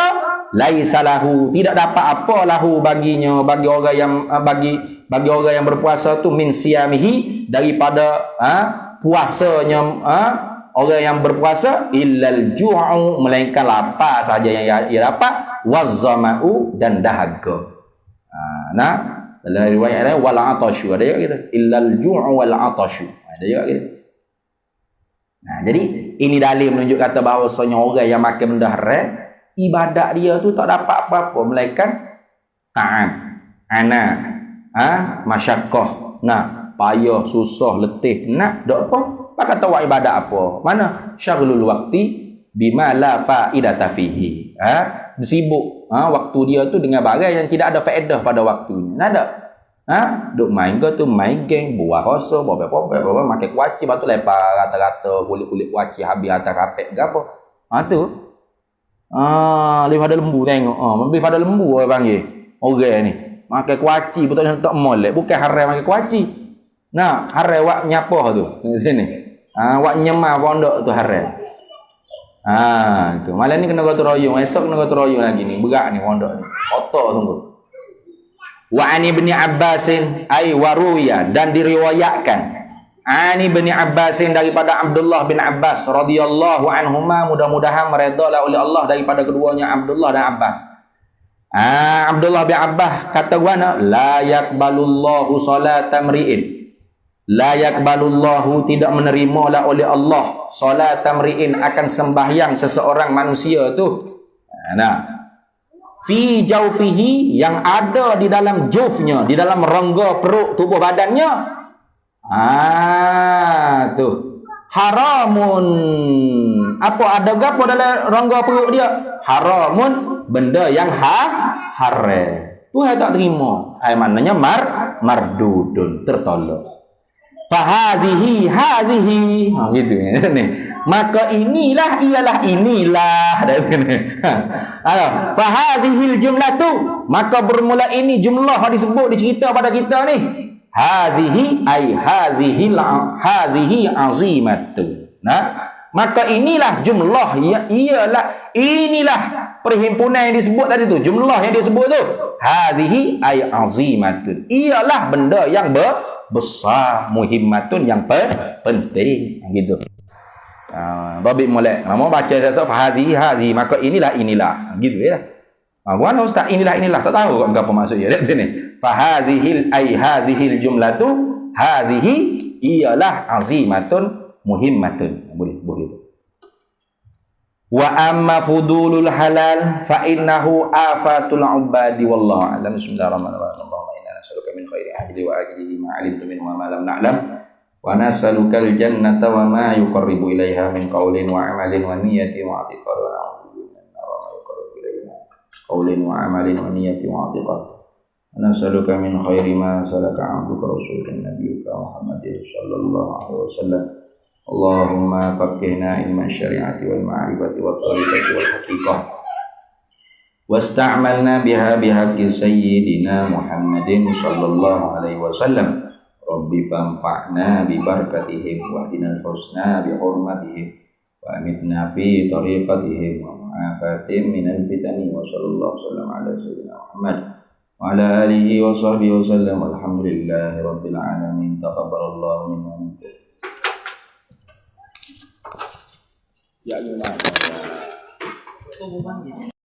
laisa lahu, tidak dapat apa lahu baginya, bagi orang yang bagi orang yang berpuasa tu min siyamihi, daripada puasanya orang yang berpuasa, illal ju'u, melainkan lapar saja yang ia dapat, wazzama'u, dan dahaga. Nah, dalam riwayat lain wal atashu, ada juga gitu, illal ju'u wal atashu, ada juga gitu. Nah, jadi ini dalil menunjuk kata bahawasanya orang yang makan benda haram, ibadat dia tu tak dapat apa-apa melainkan ta'ab, ana, masyaqqah, nah, payah, susah, letih, nak dak apa? Pak kata buat ibadat apa? Mana syaghlul waqti bima la faidata fihi. Sibuk waktu dia tu dengan barang yang tidak ada faedah pada waktunya. Ada. Duk main ke tu main game, buah rasa, bobek-bobek, makan kuaci, batu lepas rata-rata kulit-kulit kuaci habis atas kapek ke apa. Tu. Lebih pada lembu tengok. Lebih pada lembu orang panggil. Orang ni. Makan kuaci betul tak molek, bukan haram makan kuaci. Nah, haram wak nyapa tu. Sini. Wak nyemah pondok tu haram. Tu. Malam ni kena gotong royong, esok kena gotong royong lagi ni. Berat ni pondok ni. Kotor sungguh. Wa ani bin Abbasin ay waruya, dan diriwayatkan ani bin Abbasin daripada Abdullah bin Abbas radhiyallahu anhuma, mudah-mudahan meredhalah oleh Allah daripada keduanya Abdullah dan Abbas. Abdullah bin Abbas kata guana, la yaqbalullahu salata mri'in, la yaqbalullahu, tidak menerimalah oleh Allah salata mri'in, akan sembahyang seseorang manusia tu. Nah, fi jaufihi, yang ada di dalam jufnya, di dalam rongga perut tubuh badannya, tu haramun. Apa ada gapo dalam rongga perut dia? Haramun, benda yang haram. Tuhan tak terima. Maknanya mardudun, tertolak. Fahazihi hazihi, gitu ni. Maka inilah, ialah inilah. Fahazihil jumlatu, maka bermula ini jumlah disebut, dicerita pada kita ni. Hazihi ay hazihi azimatu. Nah, maka inilah jumlah, ialah inilah perhimpunan yang disebut tadi tu, jumlah yang disebut tu. Hazihi ay azimatun, ialah benda yang besar, muhimmatun, yang penting, gitu. Babik molek. Mau baca satu hazi, maka inilah, gitu ya. Mana ustaz inilah, tak tahu apa maksudnya. Lihat sini. Fahazihil ay hazihil jumlatu, hazihi ialah azimatun muhimmatun. Boleh. Wa amma fudulul halal fa innahu afatul ubadi wallahu a'lam. Bismillahirrahmanirrahim. Allahumma inna nas'aluka min khairi ajli wa ajlihi ma 'alimtu minhu wa ma lam na'lam. Wa nas'alukal jannata wa ma yuqarribu ilaiha min qawlin wa 'amalin wa niyyatin wa i'tiqad wa na'udzu billahi min ma yuqarribu ilaiha qawlin wa 'amalin wa niyyatin wa i'tiqad. Wa nas'aluka min khairi ma salaka 'abduka rasulun nabiyyuka Muhammadin sallallahu alaihi wasallam. Allahumma faqihna ilma syari'ati wal ma'rifati wat tariqati wal haqiqah. Wasta'malna biha bihaqqi sayyidina Muhammadin sallallahu alaihi wasallam. Rabbi fanfa'na bi barakatihim wa hdinal husna bi hurmatihim wa amitna fi tariqatihim wa mu'afatim minal fitani wa sallallahu wasallam ala sayyidina Muhammad wa ala alihi wa sahbihi wa sallam. Alhamdulillahi rabbil alamin. Taqabbalallahu minna wa minkum. Ya Allah.